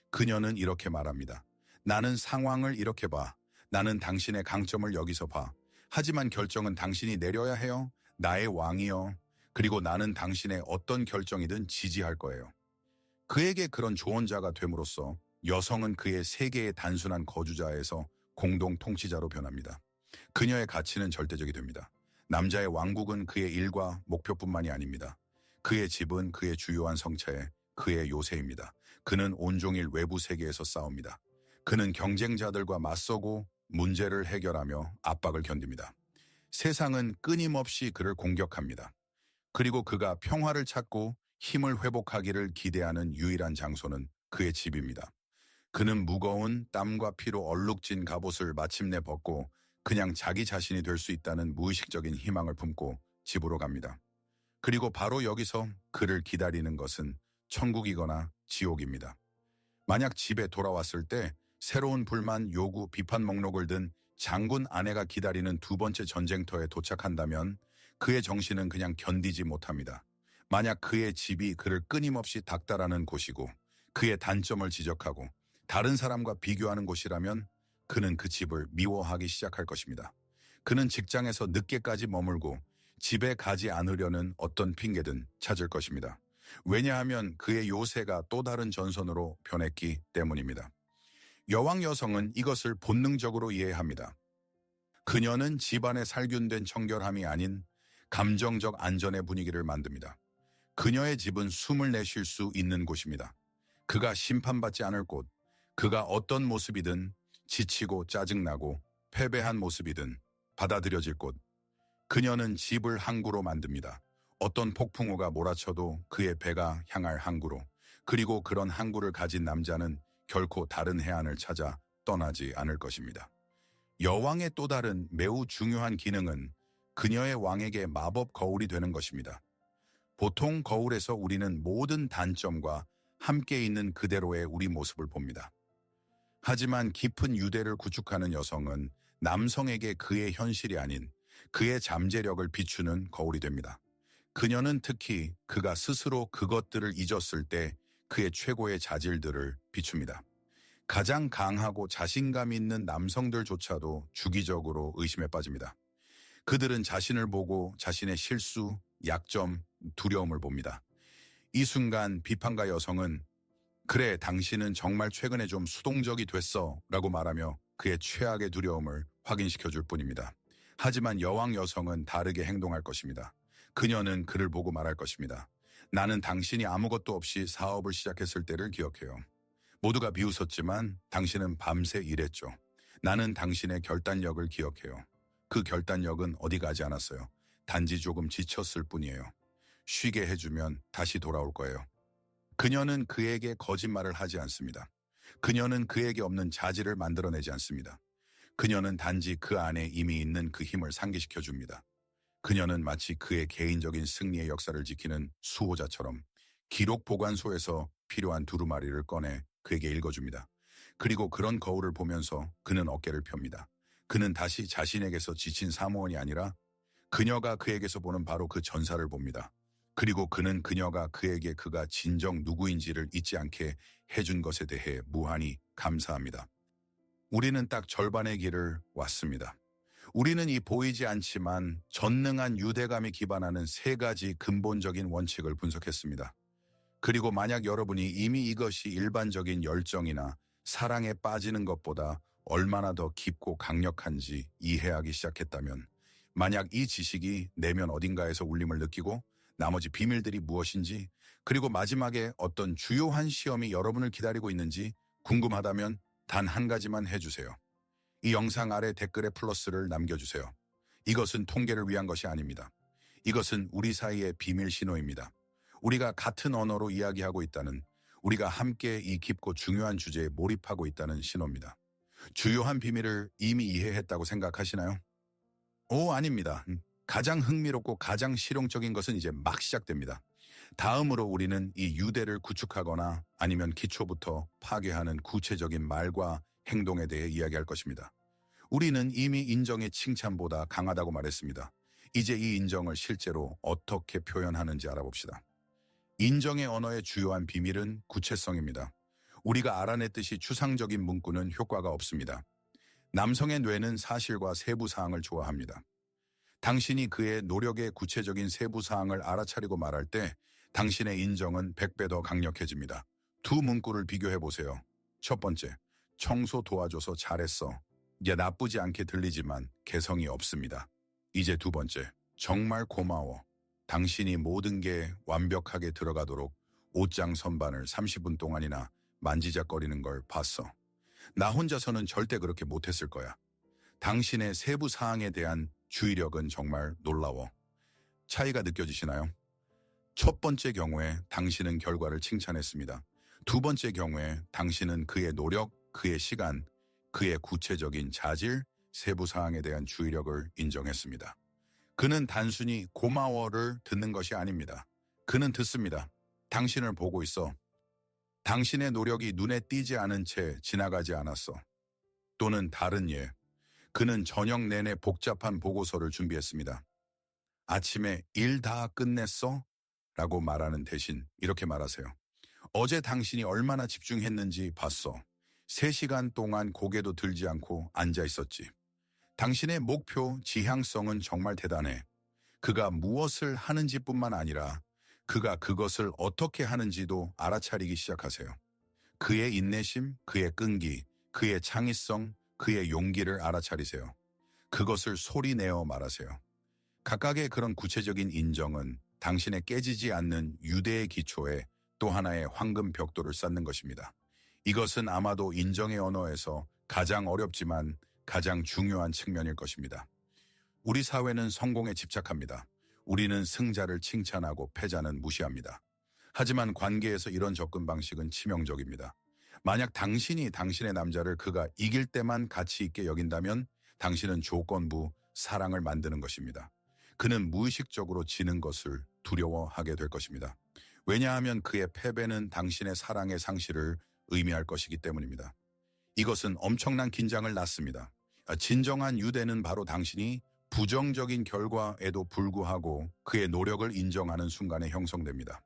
그녀는 이렇게 말합니다. 나는 상황을 이렇게 봐. 나는 당신의 강점을 여기서 봐. 하지만 결정은 당신이 내려야 해요. 나의 왕이요. 그리고 나는 당신의 어떤 결정이든 지지할 거예요. 그에게 그런 조언자가 됨으로써 여성은 그의 세계의 단순한 거주자에서 공동 통치자로 변합니다. 그녀의 가치는 절대적이 됩니다. 남자의 왕국은 그의 일과 목표뿐만이 아닙니다. 그의 집은 그의 주요한 성체에 그의 요새입니다. 그는 온종일 외부 세계에서 싸웁니다. 그는 경쟁자들과 맞서고 문제를 해결하며 압박을 견딥니다. 세상은 끊임없이 그를 공격합니다. 그리고 그가 평화를 찾고 힘을 회복하기를 기대하는 유일한 장소는 그의 집입니다. 그는 무거운 땀과 피로 얼룩진 갑옷을 마침내 벗고 그냥 자기 자신이 될 수 있다는 무의식적인 희망을 품고 집으로 갑니다. 그리고 바로 여기서 그를 기다리는 것은 천국이거나 지옥입니다. 만약 집에 돌아왔을 때 새로운 불만, 요구, 비판 목록을 든 장군 아내가 기다리는 두 번째 전쟁터에 도착한다면 그의 정신은 그냥 견디지 못합니다. 만약 그의 집이 그를 끊임없이 닥달하는 곳이고 그의 단점을 지적하고 다른 사람과 비교하는 곳이라면 그는 그 집을 미워하기 시작할 것입니다. 그는 직장에서 늦게까지 머물고 집에 가지 않으려는 어떤 핑계든 찾을 것입니다. 왜냐하면 그의 요새가 또 다른 전선으로 변했기 때문입니다. 여왕 여성은 이것을 본능적으로 이해합니다. 그녀는 집안의 살균된 청결함이 아닌 감정적 안전의 분위기를 만듭니다. 그녀의 집은 숨을 내쉴 수 있는 곳입니다. 그가 심판받지 않을 곳, 그가 어떤 모습이든 지치고 짜증나고 패배한 모습이든 받아들여질 곳. 그녀는 집을 항구로 만듭니다. 어떤 폭풍우가 몰아쳐도 그의 배가 향할 항구로. 그리고 그런 항구를 가진 남자는 결코 다른 해안을 찾아 떠나지 않을 것입니다. 여왕의 또 다른 매우 중요한 기능은 그녀의 왕에게 마법 거울이 되는 것입니다. 보통 거울에서 우리는 모든 단점과 함께 있는 그대로의 우리 모습을 봅니다. 하지만 깊은 유대를 구축하는 여성은 남성에게 그의 현실이 아닌 그의 잠재력을 비추는 거울이 됩니다. 그녀는 특히 그가 스스로 그것들을 잊었을 때 그의 최고의 자질들을 비춥니다. 가장 강하고 자신감 있는 남성들조차도 주기적으로 의심에 빠집니다. 그들은 자신을 보고 자신의 실수, 약점, 두려움을 봅니다. 이 순간 비판가 여성은 그래, 당신은 정말 최근에 좀 수동적이 됐어 라고 말하며 그의 최악의 두려움을 확인시켜 줄 뿐입니다. 하지만 여왕 여성은 다르게 행동할 것입니다. 그녀는 그를 보고 말할 것입니다. 나는 당신이 아무것도 없이 사업을 시작했을 때를 기억해요. 모두가 비웃었지만 당신은 밤새 일했죠. 나는 당신의 결단력을 기억해요. 그 결단력은 어디 가지 않았어요. 단지 조금 지쳤을 뿐이에요. 쉬게 해주면 다시 돌아올 거예요. 그녀는 그에게 거짓말을 하지 않습니다. 그녀는 그에게 없는 자질을 만들어내지 않습니다. 그녀는 단지 그 안에 이미 있는 그 힘을 상기시켜 줍니다. 그녀는 마치 그의 개인적인 승리의 역사를 지키는 수호자처럼 기록 보관소에서 필요한 두루마리를 꺼내 그에게 읽어줍니다. 그리고 그런 거울을 보면서 그는 어깨를 펴니다. 그는 다시 자신에게서 지친 사무원이 아니라 그녀가 그에게서 보는 바로 그 전사를 봅니다. 그리고 그는 그녀가 그에게 그가 진정 누구인지를 잊지 않게 해준 것에 대해 무한히 감사합니다. 우리는 딱 절반의 길을 왔습니다. 우리는 이 보이지 않지만 전능한 유대감이 기반하는 세 가지 근본적인 원칙을 분석했습니다. 그리고 만약 여러분이 이미 이것이 일반적인 열정이나 사랑에 빠지는 것보다 얼마나 더 깊고 강력한지 이해하기 시작했다면, 만약 이 지식이 내면 어딘가에서 울림을 느끼고 나머지 비밀들이 무엇인지, 그리고 마지막에 어떤 주요한 시험이 여러분을 기다리고 있는지 궁금하다면 단 한 가지만 해주세요. 이 영상 아래 댓글에 플러스를 남겨주세요. 이것은 통계를 위한 것이 아닙니다. 이것은 우리 사이의 비밀 신호입니다. 우리가 같은 언어로 이야기하고 있다는, 우리가 함께 이 깊고 중요한 주제에 몰입하고 있다는 신호입니다. 주요한 비밀을 이미 이해했다고 생각하시나요? 아닙니다. 가장 흥미롭고 가장 실용적인 것은 이제 막 시작됩니다. 다음으로 우리는 이 유대를 구축하거나 아니면 기초부터 파괴하는 구체적인 말과 행동에 대해 이야기할 것입니다. 우리는 이미 인정의 칭찬보다 강하다고 말했습니다. 이제 이 인정을 실제로 어떻게 표현하는지 알아봅시다. 인정의 언어의 주요한 비밀은 구체성입니다. 우리가 알아냈듯이 추상적인 문구는 효과가 없습니다. 남성의 뇌는 사실과 세부 사항을 좋아합니다. 당신이 그의 노력의 구체적인 세부 사항을 알아차리고 말할 때 당신의 인정은 100배 더 강력해집니다. 두 문구를 비교해 보세요. 첫 번째, 청소 도와줘서 잘했어. 이게 나쁘지 않게 들리지만 개성이 없습니다. 이제 두 번째, 정말 고마워. 당신이 모든 게 완벽하게 들어가도록 옷장 선반을 30분 동안이나 만지작거리는 걸 봤어. 나 혼자서는 절대 그렇게 못했을 거야. 당신의 세부 사항에 대한 주의력은 정말 놀라워. 차이가 느껴지시나요? 첫 번째 경우에 당신은 결과를 칭찬했습니다. 두 번째 경우에 당신은 그의 노력, 그의 시간, 그의 구체적인 자질, 세부 사항에 대한 주의력을 인정했습니다. 그는 단순히 고마워를 듣는 것이 아닙니다. 그는 듣습니다. 당신을 보고 있어. 당신의 노력이 눈에 띄지 않은 채 지나가지 않았어. 또는 다른 예. 그는 저녁 내내 복잡한 보고서를 준비했습니다. 아침에 일 다 끝냈어? 라고 말하는 대신 이렇게 말하세요. 어제 당신이 얼마나 집중했는지 봤어. 3시간 동안 고개도 들지 않고 앉아 있었지. 당신의 목표, 지향성은 정말 대단해. 그가 무엇을 하는지뿐만 아니라 그가 그것을 어떻게 하는지도 알아차리기 시작하세요. 그의 인내심, 그의 끈기, 그의 창의성, 그의 용기를 알아차리세요. 그것을 소리내어 말하세요. 각각의 그런 구체적인 인정은 당신의 깨지지 않는 유대의 기초에 또 하나의 황금 벽돌을 쌓는 것입니다. 이것은 아마도 인정의 언어에서 가장 어렵지만 가장 중요한 측면일 것입니다. 우리 사회는 성공에 집착합니다. 우리는 승자를 칭찬하고 패자는 무시합니다. 하지만 관계에서 이런 접근 방식은 치명적입니다. 만약 당신이 당신의 남자를 그가 이길 때만 가치 있게 여긴다면 당신은 조건부 사랑을 만드는 것입니다. 그는 무의식적으로 지는 것을 두려워하게 될 것입니다. 왜냐하면 그의 패배는 당신의 사랑의 상실을 의미할 것이기 때문입니다. 이것은 엄청난 긴장을 낳습니다. 진정한 유대는 바로 당신이 부정적인 결과에도 불구하고 그의 노력을 인정하는 순간에 형성됩니다.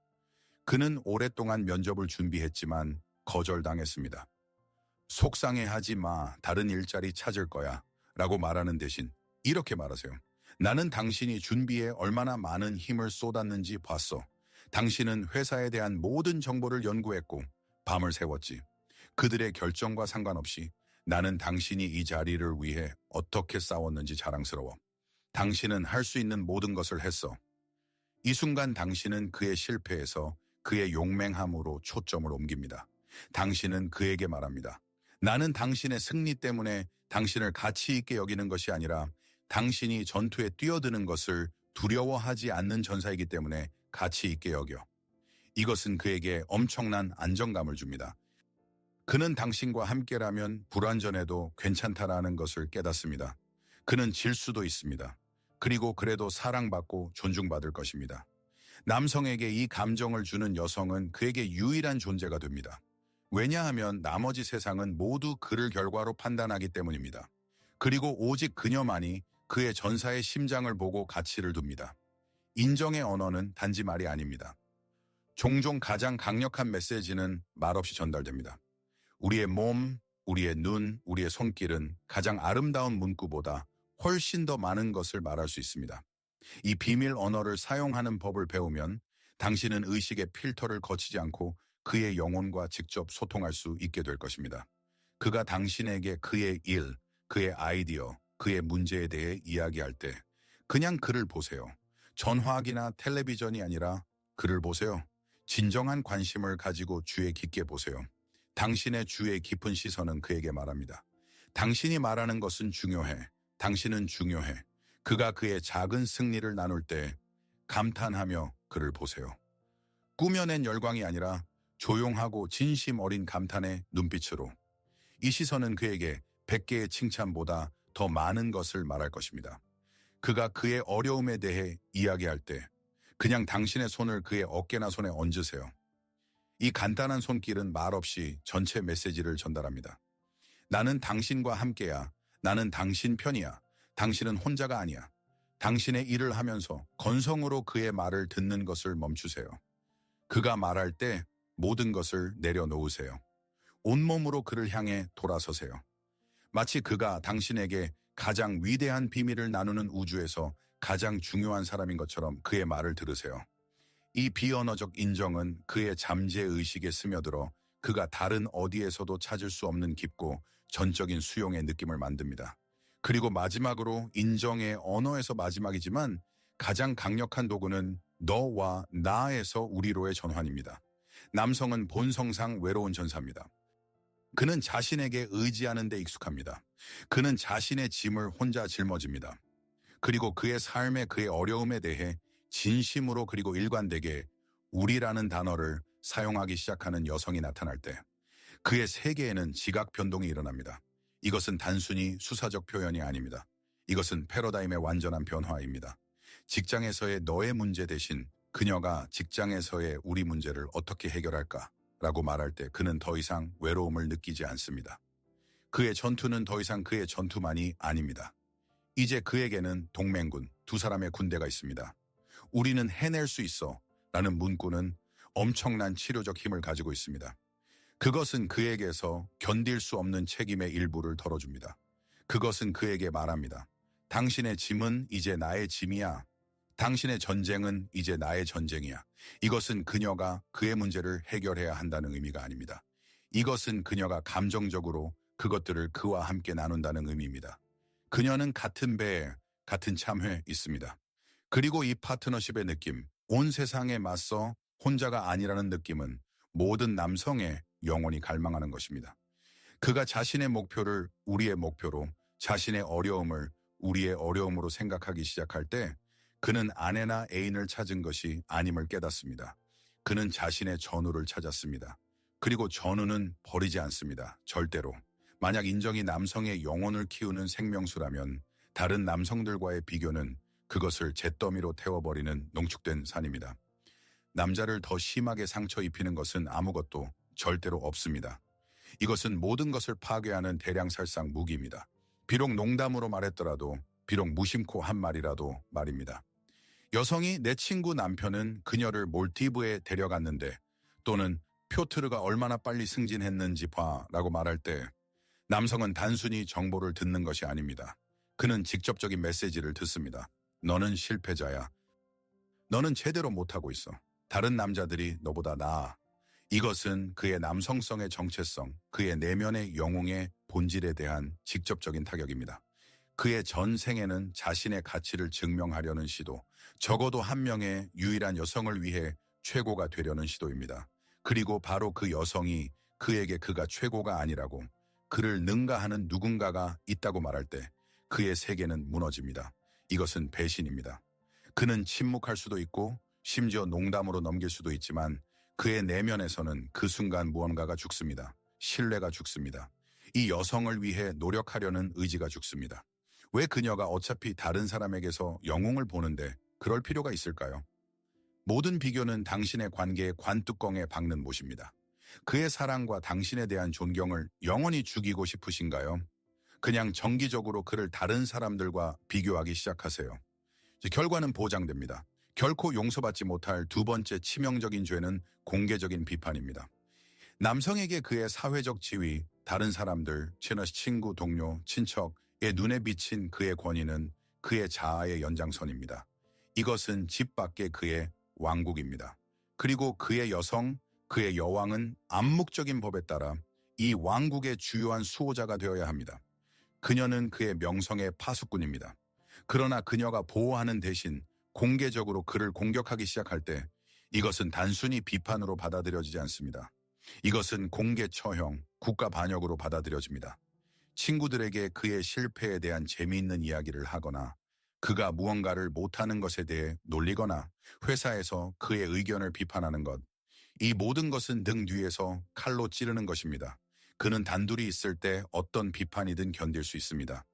그는 오랫동안 면접을 준비했지만 거절당했습니다. 속상해하지 마, 다른 일자리 찾을 거야 라고 말하는 대신 이렇게 말하세요. 나는 당신이 준비에 얼마나 많은 힘을 쏟았는지 봤어. 당신은 회사에 대한 모든 정보를 연구했고 밤을 새웠지. 그들의 결정과 상관없이 나는 당신이 이 자리를 위해 어떻게 싸웠는지 자랑스러워. 당신은 할 수 있는 모든 것을 했어. 이 순간 당신은 그의 실패에서 그의 용맹함으로 초점을 옮깁니다. 당신은 그에게 말합니다. 나는 당신의 승리 때문에 당신을 가치 있게 여기는 것이 아니라 당신이 전투에 뛰어드는 것을 두려워하지 않는 전사이기 때문에 가치 있게 여겨. 이것은 그에게 엄청난 안정감을 줍니다. 그는 당신과 함께라면 불완전해도 괜찮다라는 것을 깨닫습니다. 그는 질 수도 있습니다. 그리고 그래도 사랑받고 존중받을 것입니다. 남성에게 이 감정을 주는 여성은 그에게 유일한 존재가 됩니다. 왜냐하면 나머지 세상은 모두 그를 결과로 판단하기 때문입니다. 그리고 오직 그녀만이 그의 전사의 심장을 보고 가치를 둡니다. 인정의 언어는 단지 말이 아닙니다. 종종 가장 강력한 메시지는 말없이 전달됩니다. 우리의 몸, 우리의 눈, 우리의 손길은 가장 아름다운 문구보다 훨씬 더 많은 것을 말할 수 있습니다. 이 비밀 언어를 사용하는 법을 배우면 당신은 의식의 필터를 거치지 않고 그의 영혼과 직접 소통할 수 있게 될 것입니다. 그가 당신에게 그의 일, 그의 아이디어, 그의 문제에 대해 이야기할 때 그냥 그를 보세요. 전화기나 텔레비전이 아니라 그를 보세요. 진정한 관심을 가지고 주의 깊게 보세요. 당신의 주의 깊은 시선은 그에게 말합니다. 당신이 말하는 것은 중요해. 당신은 중요해. 그가 그의 작은 승리를 나눌 때 감탄하며 그를 보세요. 꾸며낸 열광이 아니라 조용하고 진심 어린 감탄의 눈빛으로. 이 시선은 그에게 100개의 칭찬보다 더 많은 것을 말할 것입니다. 그가 그의 어려움에 대해 이야기할 때 그냥 당신의 손을 그의 어깨나 손에 얹으세요. 이 간단한 손길은 말없이 전체 메시지를 전달합니다. 나는 당신과 함께야. 나는 당신 편이야. 당신은 혼자가 아니야. 당신의 일을 하면서 건성으로 그의 말을 듣는 것을 멈추세요. 그가 말할 때 모든 것을 내려놓으세요. 온몸으로 그를 향해 돌아서세요. 마치 그가 당신에게 가장 위대한 비밀을 나누는 우주에서 가장 중요한 사람인 것처럼 그의 말을 들으세요. 이 비언어적 인정은 그의 잠재의식에 스며들어 그가 다른 어디에서도 찾을 수 없는 깊고 전적인 수용의 느낌을 만듭니다. 그리고 마지막으로 인정의 언어에서 마지막이지만 가장 강력한 도구는 너와 나에서 우리로의 전환입니다. 남성은 본성상 외로운 전사입니다. 그는 자신에게 의지하는 데 익숙합니다. 그는 자신의 짐을 혼자 짊어집니다. 그리고 그의 삶에 그의 어려움에 대해 진심으로 그리고 일관되게 우리라는 단어를 사용하기 시작하는 여성이 나타날 때 그의 세계에는 지각 변동이 일어납니다. 이것은 단순히 수사적 표현이 아닙니다. 이것은 패러다임의 완전한 변화입니다. 직장에서의 너의 문제 대신 그녀가 직장에서의 우리 문제를 어떻게 해결할까? 라고 말할 때 그는 더 이상 외로움을 느끼지 않습니다. 그의 전투는 더 이상 그의 전투만이 아닙니다. 이제 그에게는 동맹군, 두 사람의 군대가 있습니다. 우리는 해낼 수 있어 라는 문구는 엄청난 치료적 힘을 가지고 있습니다. 그것은 그에게서 견딜 수 없는 책임의 일부를 덜어줍니다. 그것은 그에게 말합니다. 당신의 짐은 이제 나의 짐이야. 당신의 전쟁은 이제 나의 전쟁이야. 이것은 그녀가 그의 문제를 해결해야 한다는 의미가 아닙니다. 이것은 그녀가 감정적으로 그것들을 그와 함께 나눈다는 의미입니다. 그녀는 같은 배에 같은 참회에 있습니다. 그리고 이 파트너십의 느낌, 온 세상에 맞서 혼자가 아니라는 느낌은 모든 남성의 영혼이 갈망하는 것입니다. 그가 자신의 목표를 우리의 목표로, 자신의 어려움을 우리의 어려움으로 생각하기 시작할 때 그는 아내나 애인을 찾은 것이 아님을 깨닫습니다. 그는 자신의 전우를 찾았습니다. 그리고 전우는 버리지 않습니다. 절대로. 만약 인정이 남성의 영혼을 키우는 생명수라면 다른 남성들과의 비교는 그것을 잿더미로 태워버리는 농축된 산입니다. 남자를 더 심하게 상처 입히는 것은 아무것도 절대로 없습니다. 이것은 모든 것을 파괴하는 대량살상 무기입니다. 비록 농담으로 말했더라도, 비록 무심코 한 말이라도 말입니다. 여성이 내 친구 남편은 그녀를 몰디브에 데려갔는데 또는 표트르가 얼마나 빨리 승진했는지 봐라고 말할 때 남성은 단순히 정보를 듣는 것이 아닙니다. 그는 직접적인 메시지를 듣습니다. 너는 실패자야. 너는 제대로 못하고 있어. 다른 남자들이 너보다 나아. 이것은 그의 남성성의 정체성, 그의 내면의 영웅의 본질에 대한 직접적인 타격입니다. 그의 전생에는 자신의 가치를 증명하려는 시도, 적어도 한 명의 유일한 여성을 위해 최고가 되려는 시도입니다. 그리고 바로 그 여성이 그에게 그가 최고가 아니라고, 그를 능가하는 누군가가 있다고 말할 때 그의 세계는 무너집니다. 이것은 배신입니다. 그는 침묵할 수도 있고 심지어 농담으로 넘길 수도 있지만 그의 내면에서는 그 순간 무언가가 죽습니다. 신뢰가 죽습니다. 이 여성을 위해 노력하려는 의지가 죽습니다. 왜 그녀가 어차피 다른 사람에게서 영웅을 보는데 그럴 필요가 있을까요? 모든 비교는 당신의 관계의 관뚜껑에 박는 못입니다. 그의 사랑과 당신에 대한 존경을 영원히 죽이고 싶으신가요? 그냥 정기적으로 그를 다른 사람들과 비교하기 시작하세요. 이제 결과는 보장됩니다. 결코 용서받지 못할 두 번째 치명적인 죄는 공개적인 비판입니다. 남성에게 그의 사회적 지위, 다른 사람들, 친구, 동료, 친척의 눈에 비친 그의 권위는 그의 자아의 연장선입니다. 이것은 집 밖의 그의 왕국입니다. 그리고 그의 여성, 그의 여왕은 암묵적인 법에 따라 이 왕국의 주요한 수호자가 되어야 합니다. 그녀는 그의 명성의 파수꾼입니다. 그러나 그녀가 보호하는 대신 공개적으로 그를 공격하기 시작할 때 이것은 단순히 비판으로 받아들여지지 않습니다. 이것은 공개 처형, 국가 반역으로 받아들여집니다. 친구들에게 그의 실패에 대한 재미있는 이야기를 하거나 그가 무언가를 못하는 것에 대해 놀리거나 회사에서 그의 의견을 비판하는 것, 이 모든 것은 등 뒤에서 칼로 찌르는 것입니다. 그는 단둘이 있을 때 어떤 비판이든 견딜 수 있습니다.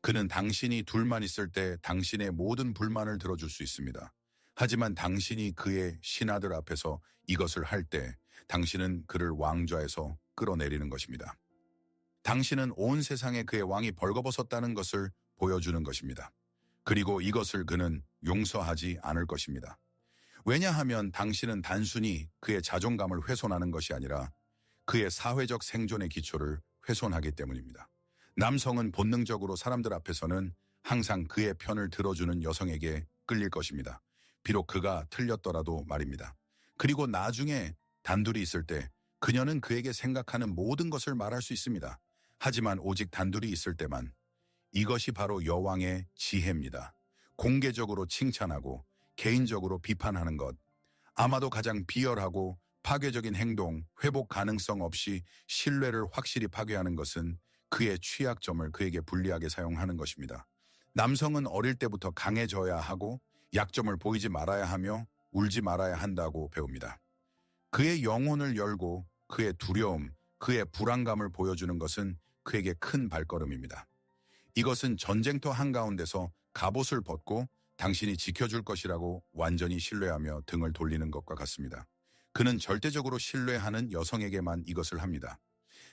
그는 당신이 둘만 있을 때 당신의 모든 불만을 들어줄 수 있습니다. 하지만 당신이 그의 신하들 앞에서 이것을 할 때 당신은 그를 왕좌에서 끌어내리는 것입니다. 당신은 온 세상에 그의 왕이 벌거벗었다는 것을 보여주는 것입니다. 그리고 이것을 그는 용서하지 않을 것입니다. 왜냐하면 당신은 단순히 그의 자존감을 훼손하는 것이 아니라 그의 사회적 생존의 기초를 훼손하기 때문입니다. 남성은 본능적으로 사람들 앞에서는 항상 그의 편을 들어주는 여성에게 끌릴 것입니다. 비록 그가 틀렸더라도 말입니다. 그리고 나중에 단둘이 있을 때 그녀는 그에게 생각하는 모든 것을 말할 수 있습니다. 하지만 오직 단둘이 있을 때만. 이것이 바로 여왕의 지혜입니다. 공개적으로 칭찬하고 개인적으로 비판하는 것. 아마도 가장 비열하고 파괴적인 행동, 회복 가능성 없이 신뢰를 확실히 파괴하는 것은 그의 취약점을 그에게 불리하게 사용하는 것입니다. 남성은 어릴 때부터 강해져야 하고 약점을 보이지 말아야 하며 울지 말아야 한다고 배웁니다. 그의 영혼을 열고 그의 두려움, 그의 불안감을 보여주는 것은 그에게 큰 발걸음입니다. 이것은 전쟁터 한가운데서 갑옷을 벗고 당신이 지켜줄 것이라고 완전히 신뢰하며 등을 돌리는 것과 같습니다. 그는 절대적으로 신뢰하는 여성에게만 이것을 합니다.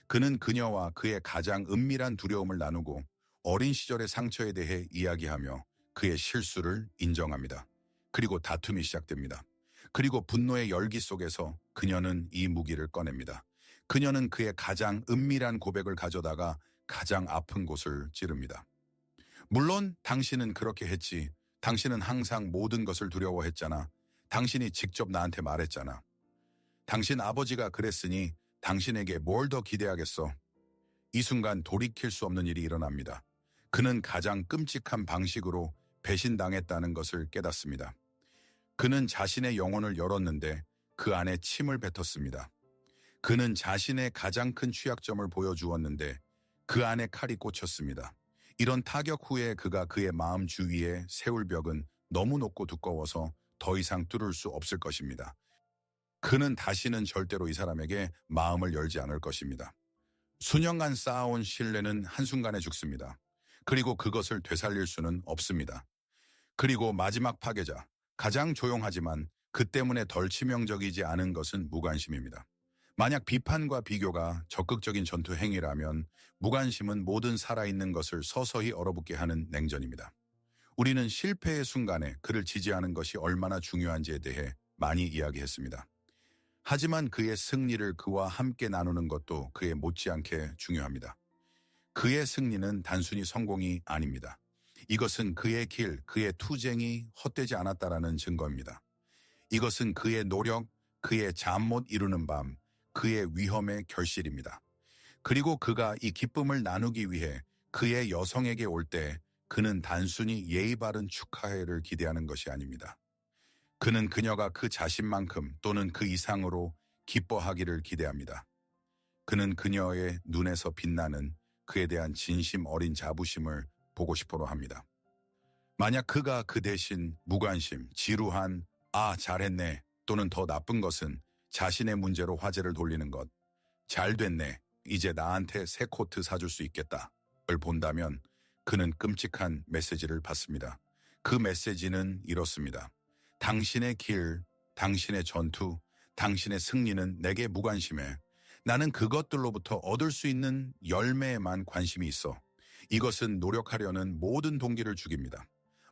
그는 그녀와 그의 가장 은밀한 두려움을 나누고 어린 시절의 상처에 대해 이야기하며 그의 실수를 인정합니다. 그리고 다툼이 시작됩니다. 그리고 분노의 열기 속에서 그녀는 이 무기를 꺼냅니다. 그녀는 그의 가장 은밀한 고백을 가져다가 가장 아픈 곳을 찌릅니다. 물론 당신은 그렇게 했지. 당신은 항상 모든 것을 두려워했잖아. 당신이 직접 나한테 말했잖아. 당신 아버지가 그랬으니 당신에게 뭘 더 기대하겠어. 이 순간 돌이킬 수 없는 일이 일어납니다. 그는 가장 끔찍한 방식으로 배신당했다는 것을 깨닫습니다. 그는 자신의 영혼을 열었는데 그 안에 침을 뱉었습니다. 그는 자신의 가장 큰 취약점을 보여주었는데 그 안에 칼이 꽂혔습니다. 이런 타격 후에 그가 그의 마음 주위에 세울 벽은 너무 높고 두꺼워서 더 이상 뚫을 수 없을 것입니다. 그는 다시는 절대로 이 사람에게 마음을 열지 않을 것입니다. 수년간 쌓아온 신뢰는 한순간에 죽습니다. 그리고 그것을 되살릴 수는 없습니다. 그리고 마지막 파괴자, 가장 조용하지만 그 때문에 덜 치명적이지 않은 것은 무관심입니다. 만약 비판과 비교가 적극적인 전투 행위라면 무관심은 모든 살아있는 것을 서서히 얼어붙게 하는 냉전입니다. 우리는 실패의 순간에 그를 지지하는 것이 얼마나 중요한지에 대해 많이 이야기했습니다. 하지만 그의 승리를 그와 함께 나누는 것도 그에 못지않게 중요합니다. 그의 승리는 단순히 성공이 아닙니다. 이것은 그의 길, 그의 투쟁이 헛되지 않았다라는 증거입니다. 이것은 그의 노력, 그의 잠 못 이루는 밤, 그의 위험의 결실입니다. 그리고 그가 이 기쁨을 나누기 위해 그의 여성에게 올 때 그는 단순히 예의 바른 축하회를 기대하는 것이 아닙니다. 그는 그녀가 그 자신만큼 또는 그 이상으로 기뻐하기를 기대합니다. 그는 그녀의 눈에서 빛나는 그에 대한 진심 어린 자부심을 보고 싶어 합니다. 만약 그가 그 대신 무관심, 지루한 아 잘했네 또는 더 나쁜 것은 자신의 문제로 화제를 돌리는 것, 잘 됐네, 이제 나한테 새 코트 사줄 수 있겠다를 본다면 그는 끔찍한 메시지를 받습니다. 그 메시지는 이렇습니다. 당신의 길, 당신의 전투, 당신의 승리는 내게 무관심해. 나는 그것들로부터 얻을 수 있는 열매에만 관심이 있어. 이것은 노력하려는 모든 동기를 죽입니다.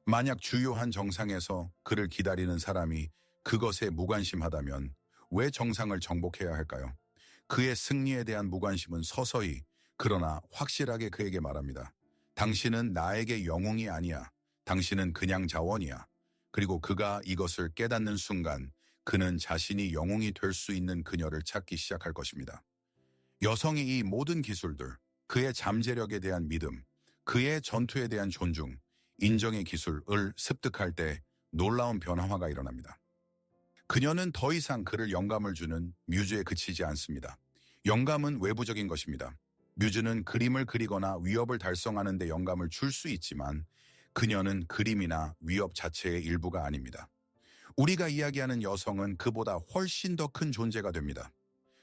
만약 주요한 정상에서 그를 기다리는 사람이 그것에 무관심하다면 왜 정상을 정복해야 할까요? 그의 승리에 대한 무관심은 서서히 그러나 확실하게 그에게 말합니다. 당신은 나에게 영웅이 아니야. 당신은 그냥 자원이야. 그리고 그가 이것을 깨닫는 순간 그는 자신이 영웅이 될 수 있는 그녀를 찾기 시작할 것입니다. 여성이 이 모든 기술들, 그의 잠재력에 대한 믿음, 그의 전투에 대한 존중, 인정의 기술을 습득할 때 놀라운 변화가 일어납니다. 그녀는 더 이상 그를 영감을 주는 뮤즈에 그치지 않습니다. 영감은 외부적인 것입니다. 뮤즈는 그림을 그리거나 위협을 달성하는 데 영감을 줄 수 있지만 그녀는 그림이나 위협 자체의 일부가 아닙니다. 우리가 이야기하는 여성은 그보다 훨씬 더 큰 존재가 됩니다.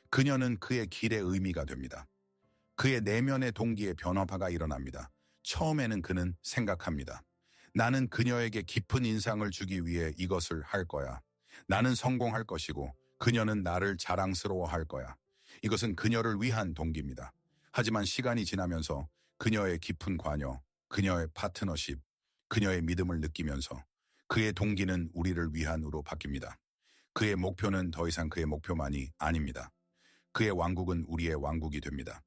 그녀는 그의 길의 의미가 됩니다. 그의 내면의 동기의 변화가 일어납니다. 처음에는 그는 생각합니다. 나는 그녀에게 깊은 인상을 주기 위해 이것을 할 거야. 나는 성공할 것이고 그녀는 나를 자랑스러워할 거야. 이것은 그녀를 위한 동기입니다. 하지만 시간이 지나면서 그녀의 깊은 관여, 그녀의 파트너십, 그녀의 믿음을 느끼면서 그의 동기는 우리를 위한으로 바뀝니다. 그의 목표는 더 이상 그의 목표만이 아닙니다. 그의 왕국은 우리의 왕국이 됩니다.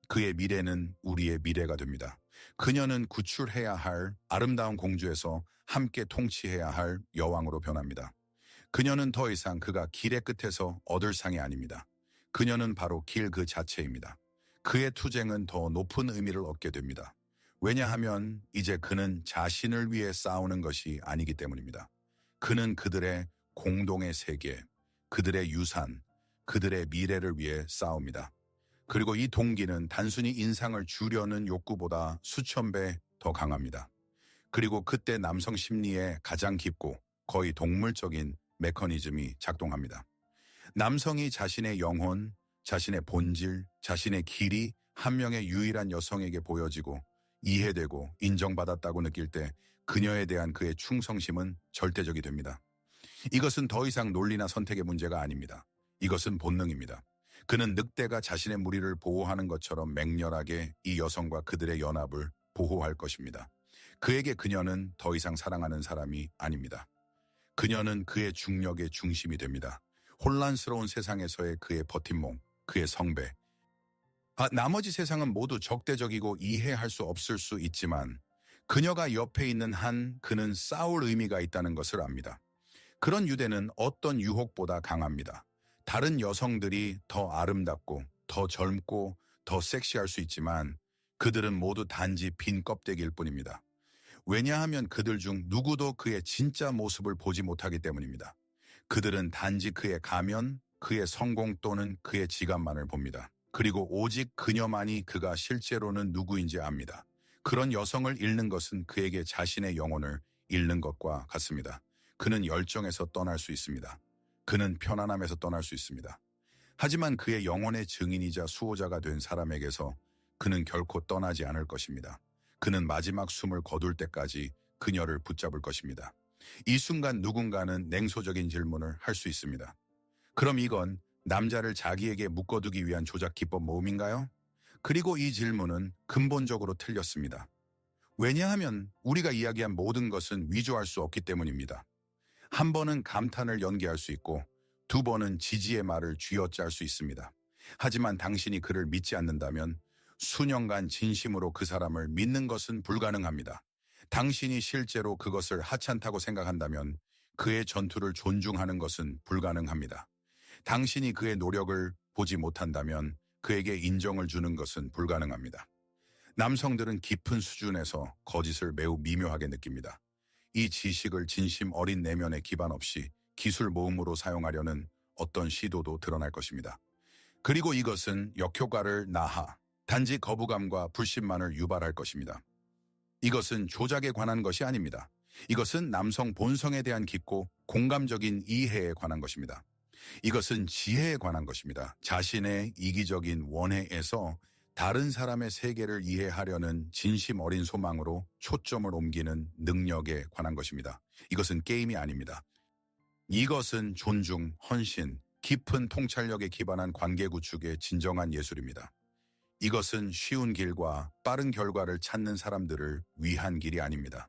그의 미래는 우리의 미래가 됩니다. 그녀는 구출해야 할 아름다운 공주에서 함께 통치해야 할 여왕으로 변합니다. 그녀는 더 이상 그가 길의 끝에서 얻을 상이 아닙니다. 그녀는 바로 길 그 자체입니다. 그의 투쟁은 더 높은 의미를 얻게 됩니다. 왜냐하면 이제 그는 자신을 위해 싸우는 것이 아니기 때문입니다. 그는 그들의 공동의 세계, 그들의 유산, 그들의 미래를 위해 싸웁니다. 그리고 이 동기는 단순히 인상을 주려는 욕구보다 수천 배 더 강합니다. 그리고 그때 남성 심리에 가장 깊고 거의 동물적인 메커니즘이 작동합니다. 남성이 자신의 영혼, 자신의 본질, 자신의 길이 한 명의 유일한 여성에게 보여지고 이해되고 인정받았다고 느낄 때 그녀에 대한 그의 충성심은 절대적이 됩니다. 이것은 더 이상 논리나 선택의 문제가 아닙니다. 이것은 본능입니다. 그는 늑대가 자신의 무리를 보호하는 것처럼 맹렬하게 이 여성과 그들의 연합을 보호할 것입니다. 그에게 그녀는 더 이상 사랑하는 사람이 아닙니다. 그녀는 그의 중력의 중심이 됩니다. 혼란스러운 세상에서의 그의 버팀목, 그의 성배. 나머지 세상은 모두 적대적이고 이해할 수 없을 수 있지만 그녀가 옆에 있는 한 그는 싸울 의미가 있다는 것을 압니다. 그런 유대는 어떤 유혹보다 강합니다. 다른 여성들이 더 아름답고 더 젊고 더 섹시할 수 있지만 그들은 모두 단지 빈 껍데기일 뿐입니다. 왜냐하면 그들 중 누구도 그의 진짜 모습을 보지 못하기 때문입니다. 그들은 단지 그의 가면, 그의 성공 또는 그의 지갑만을 봅니다. 그리고 오직 그녀만이 그가 실제로는 누구인지 압니다. 그런 여성을 잃는 것은 그에게 자신의 영혼을 잃는 것과 같습니다. 그는 열정에서 떠날 수 있습니다. 그는 편안함에서 떠날 수 있습니다. 하지만 그의 영혼의 증인이자 수호자가 된 사람에게서 그는 결코 떠나지 않을 것입니다. 그는 마지막 숨을 거둘 때까지 그녀를 붙잡을 것입니다. 이 순간 누군가는 냉소적인 질문을 할 수 있습니다. 그럼 이건 남자를 자기에게 묶어두기 위한 조작 기법 모음인가요? 그리고 이 질문은 근본적으로 틀렸습니다. 왜냐하면 우리가 이야기한 모든 것은 위조할 수 없기 때문입니다. 한 번은 감탄을 연기할 수 있고 두 번은 지지의 말을 쥐어짤 수 있습니다. 하지만 당신이 그를 믿지 않는다면 수년간 진심으로 그 사람을 믿는 것은 불가능합니다. 당신이 실제로 그것을 하찮다고 생각한다면 그의 전투를 존중하는 것은 불가능합니다. 당신이 그의 노력을 보지 못한다면 그에게 인정을 주는 것은 불가능합니다. 남성들은 깊은 수준에서 거짓을 매우 미묘하게 느낍니다. 이 지식을 진심 어린 내면에 기반 없이 기술 모음으로 사용하려는 어떤 시도도 드러날 것입니다. 그리고 이것은 역효과를 낳아 단지 거부감과 불신만을 유발할 것입니다. 이것은 조작에 관한 것이 아닙니다. 이것은 남성 본성에 대한 깊고 공감적인 이해에 관한 것입니다. 이것은 지혜에 관한 것입니다. 자신의 이기적인 원해에서 다른 사람의 세계를 이해하려는 진심 어린 소망으로 초점을 옮기는 능력에 관한 것입니다. 이것은 게임이 아닙니다. 이것은 존중, 헌신, 깊은 통찰력에 기반한 관계 구축의 진정한 예술입니다. 이것은 쉬운 길과 빠른 결과를 찾는 사람들을 위한 길이 아닙니다.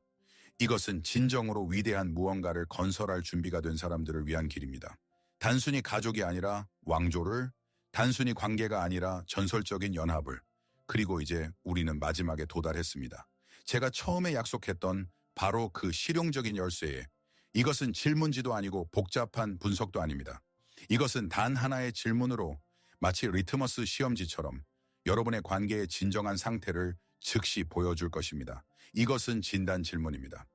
이것은 진정으로 위대한 무언가를 건설할 준비가 된 사람들을 위한 길입니다. 단순히 가족이 아니라 왕조를, 단순히 관계가 아니라 전설적인 연합을, 그리고 이제 우리는 마지막에 도달했습니다. 제가 처음에 약속했던 바로 그 실용적인 열쇠에, 이것은 질문지도 아니고 복잡한 분석도 아닙니다. 이것은 단 하나의 질문으로 마치 리트머스 시험지처럼 여러분의 관계의 진정한 상태를 즉시 보여줄 것입니다. 이것은 진단 질문입니다.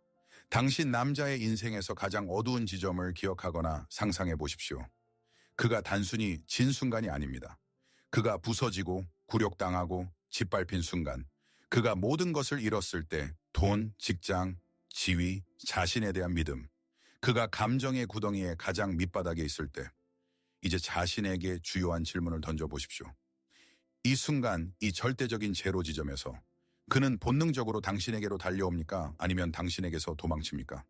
당신 남자의 인생에서 가장 어두운 지점을 기억하거나 상상해 보십시오. 그가 단순히 진 순간이 아닙니다. 그가 부서지고 굴욕당하고 짓밟힌 순간, 그가 모든 것을 잃었을 때 돈, 직장, 지위, 자신에 대한 믿음, 그가 감정의 구덩이에 가장 밑바닥에 있을 때 이제 자신에게 주요한 질문을 던져보십시오. 이 순간, 이 절대적인 제로 지점에서 그는 본능적으로 당신에게로 달려옵니까? 아니면 당신에게서 도망칩니까?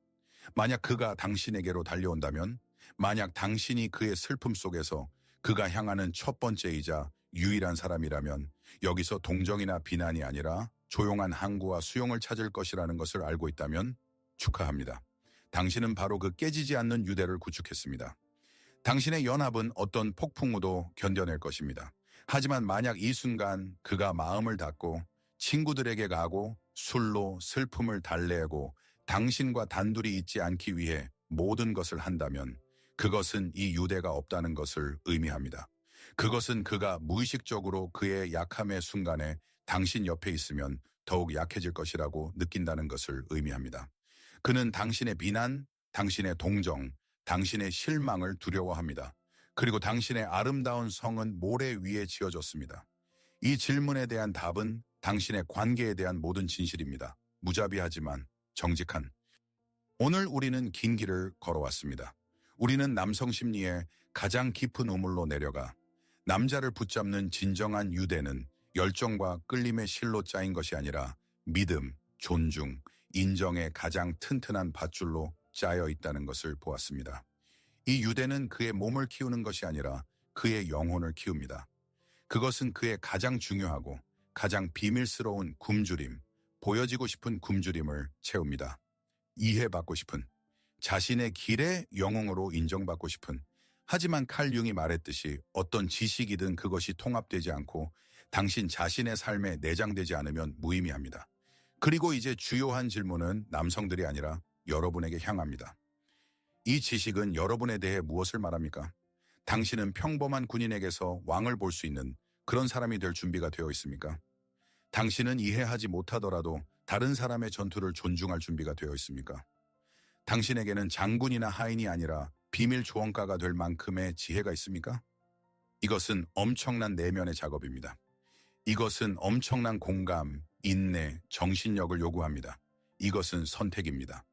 만약 그가 당신에게로 달려온다면, 만약 당신이 그의 슬픔 속에서 그가 향하는 첫 번째이자 유일한 사람이라면 여기서 동정이나 비난이 아니라 조용한 항구와 수용을 찾을 것이라는 것을 알고 있다면 축하합니다. 당신은 바로 그 깨지지 않는 유대를 구축했습니다. 당신의 연합은 어떤 폭풍우도 견뎌낼 것입니다. 하지만 만약 이 순간 그가 마음을 닫고 친구들에게 가고 술로 슬픔을 달래고 당신과 단둘이 있지 않기 위해 모든 것을 한다면 그것은 이 유대가 없다는 것을 의미합니다. 그것은 그가 무의식적으로 그의 약함의 순간에 당신 옆에 있으면 더욱 약해질 것이라고 느낀다는 것을 의미합니다. 그는 당신의 비난, 당신의 동정, 당신의 실망을 두려워합니다. 그리고 당신의 아름다운 성은 모래 위에 지어졌습니다. 이 질문에 대한 답은 당신의 관계에 대한 모든 진실입니다. 무자비하지만 정직한. 오늘 우리는 긴 길을 걸어왔습니다. 우리는 남성 심리의 가장 깊은 우물로 내려가 남자를 붙잡는 진정한 유대는 열정과 끌림의 실로 짜인 것이 아니라 믿음, 존중, 인정의 가장 튼튼한 밧줄로 짜여 있다는 것을 보았습니다. 이 유대는 그의 몸을 키우는 것이 아니라 그의 영혼을 키웁니다. 그것은 그의 가장 중요하고 가장 비밀스러운 굶주림, 보여지고 싶은 굶주림을 채웁니다. 이해받고 싶은, 자신의 길의 영웅으로 인정받고 싶은, 하지만 칼 융이 말했듯이 어떤 지식이든 그것이 통합되지 않고 당신 자신의 삶에 내장되지 않으면 무의미합니다. 그리고 이제 주요한 질문은 남성들이 아니라 여러분에게 향합니다. 이 지식은 여러분에 대해 무엇을 말합니까? 당신은 평범한 군인에게서 왕을 볼 수 있는 그런 사람이 될 준비가 되어 있습니까? 당신은 이해하지 못하더라도 다른 사람의 전투를 존중할 준비가 되어 있습니까? 당신에게는 장군이나 하인이 아니라 비밀 조언가가 될 만큼의 지혜가 있습니까? 이것은 엄청난 내면의 작업입니다. 이것은 엄청난 공감, 인내, 정신력을 요구합니다. 이것은 선택입니다.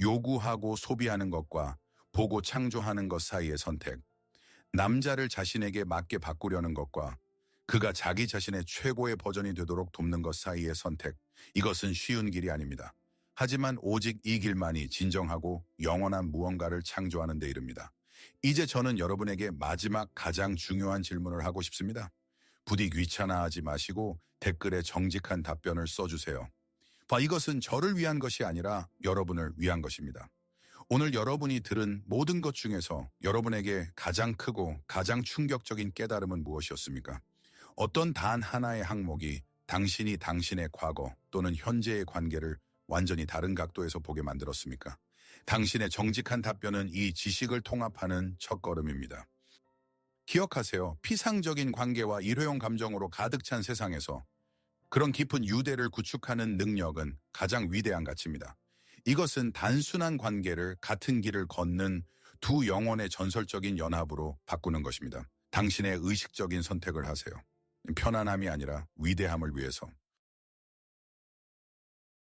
요구하고 소비하는 것과 보고 창조하는 것 사이의 선택. 남자를 자신에게 맞게 바꾸려는 것과 그가 자기 자신의 최고의 버전이 되도록 돕는 것 사이의 선택. 이것은 쉬운 길이 아닙니다. 하지만 오직 이 길만이 진정하고 영원한 무언가를 창조하는 데 이릅니다. 이제 저는 여러분에게 마지막 가장 중요한 질문을 하고 싶습니다. 부디 귀찮아하지 마시고 댓글에 정직한 답변을 써주세요. 이것은 저를 위한 것이 아니라 여러분을 위한 것입니다. 오늘 여러분이 들은 모든 것 중에서 여러분에게 가장 크고 가장 충격적인 깨달음은 무엇이었습니까? 어떤 단 하나의 항목이 당신이 당신의 과거 또는 현재의 관계를 완전히 다른 각도에서 보게 만들었습니까? 당신의 정직한 답변은 이 지식을 통합하는 첫걸음입니다. 기억하세요. 피상적인 관계와 일회용 감정으로 가득 찬 세상에서 그런 깊은 유대를 구축하는 능력은 가장 위대한 가치입니다. 이것은 단순한 관계를 같은 길을 걷는 두 영혼의 전설적인 연합으로 바꾸는 것입니다. 당신의 의식적인 선택을 하세요. 편안함이 아니라 위대함을 위해서.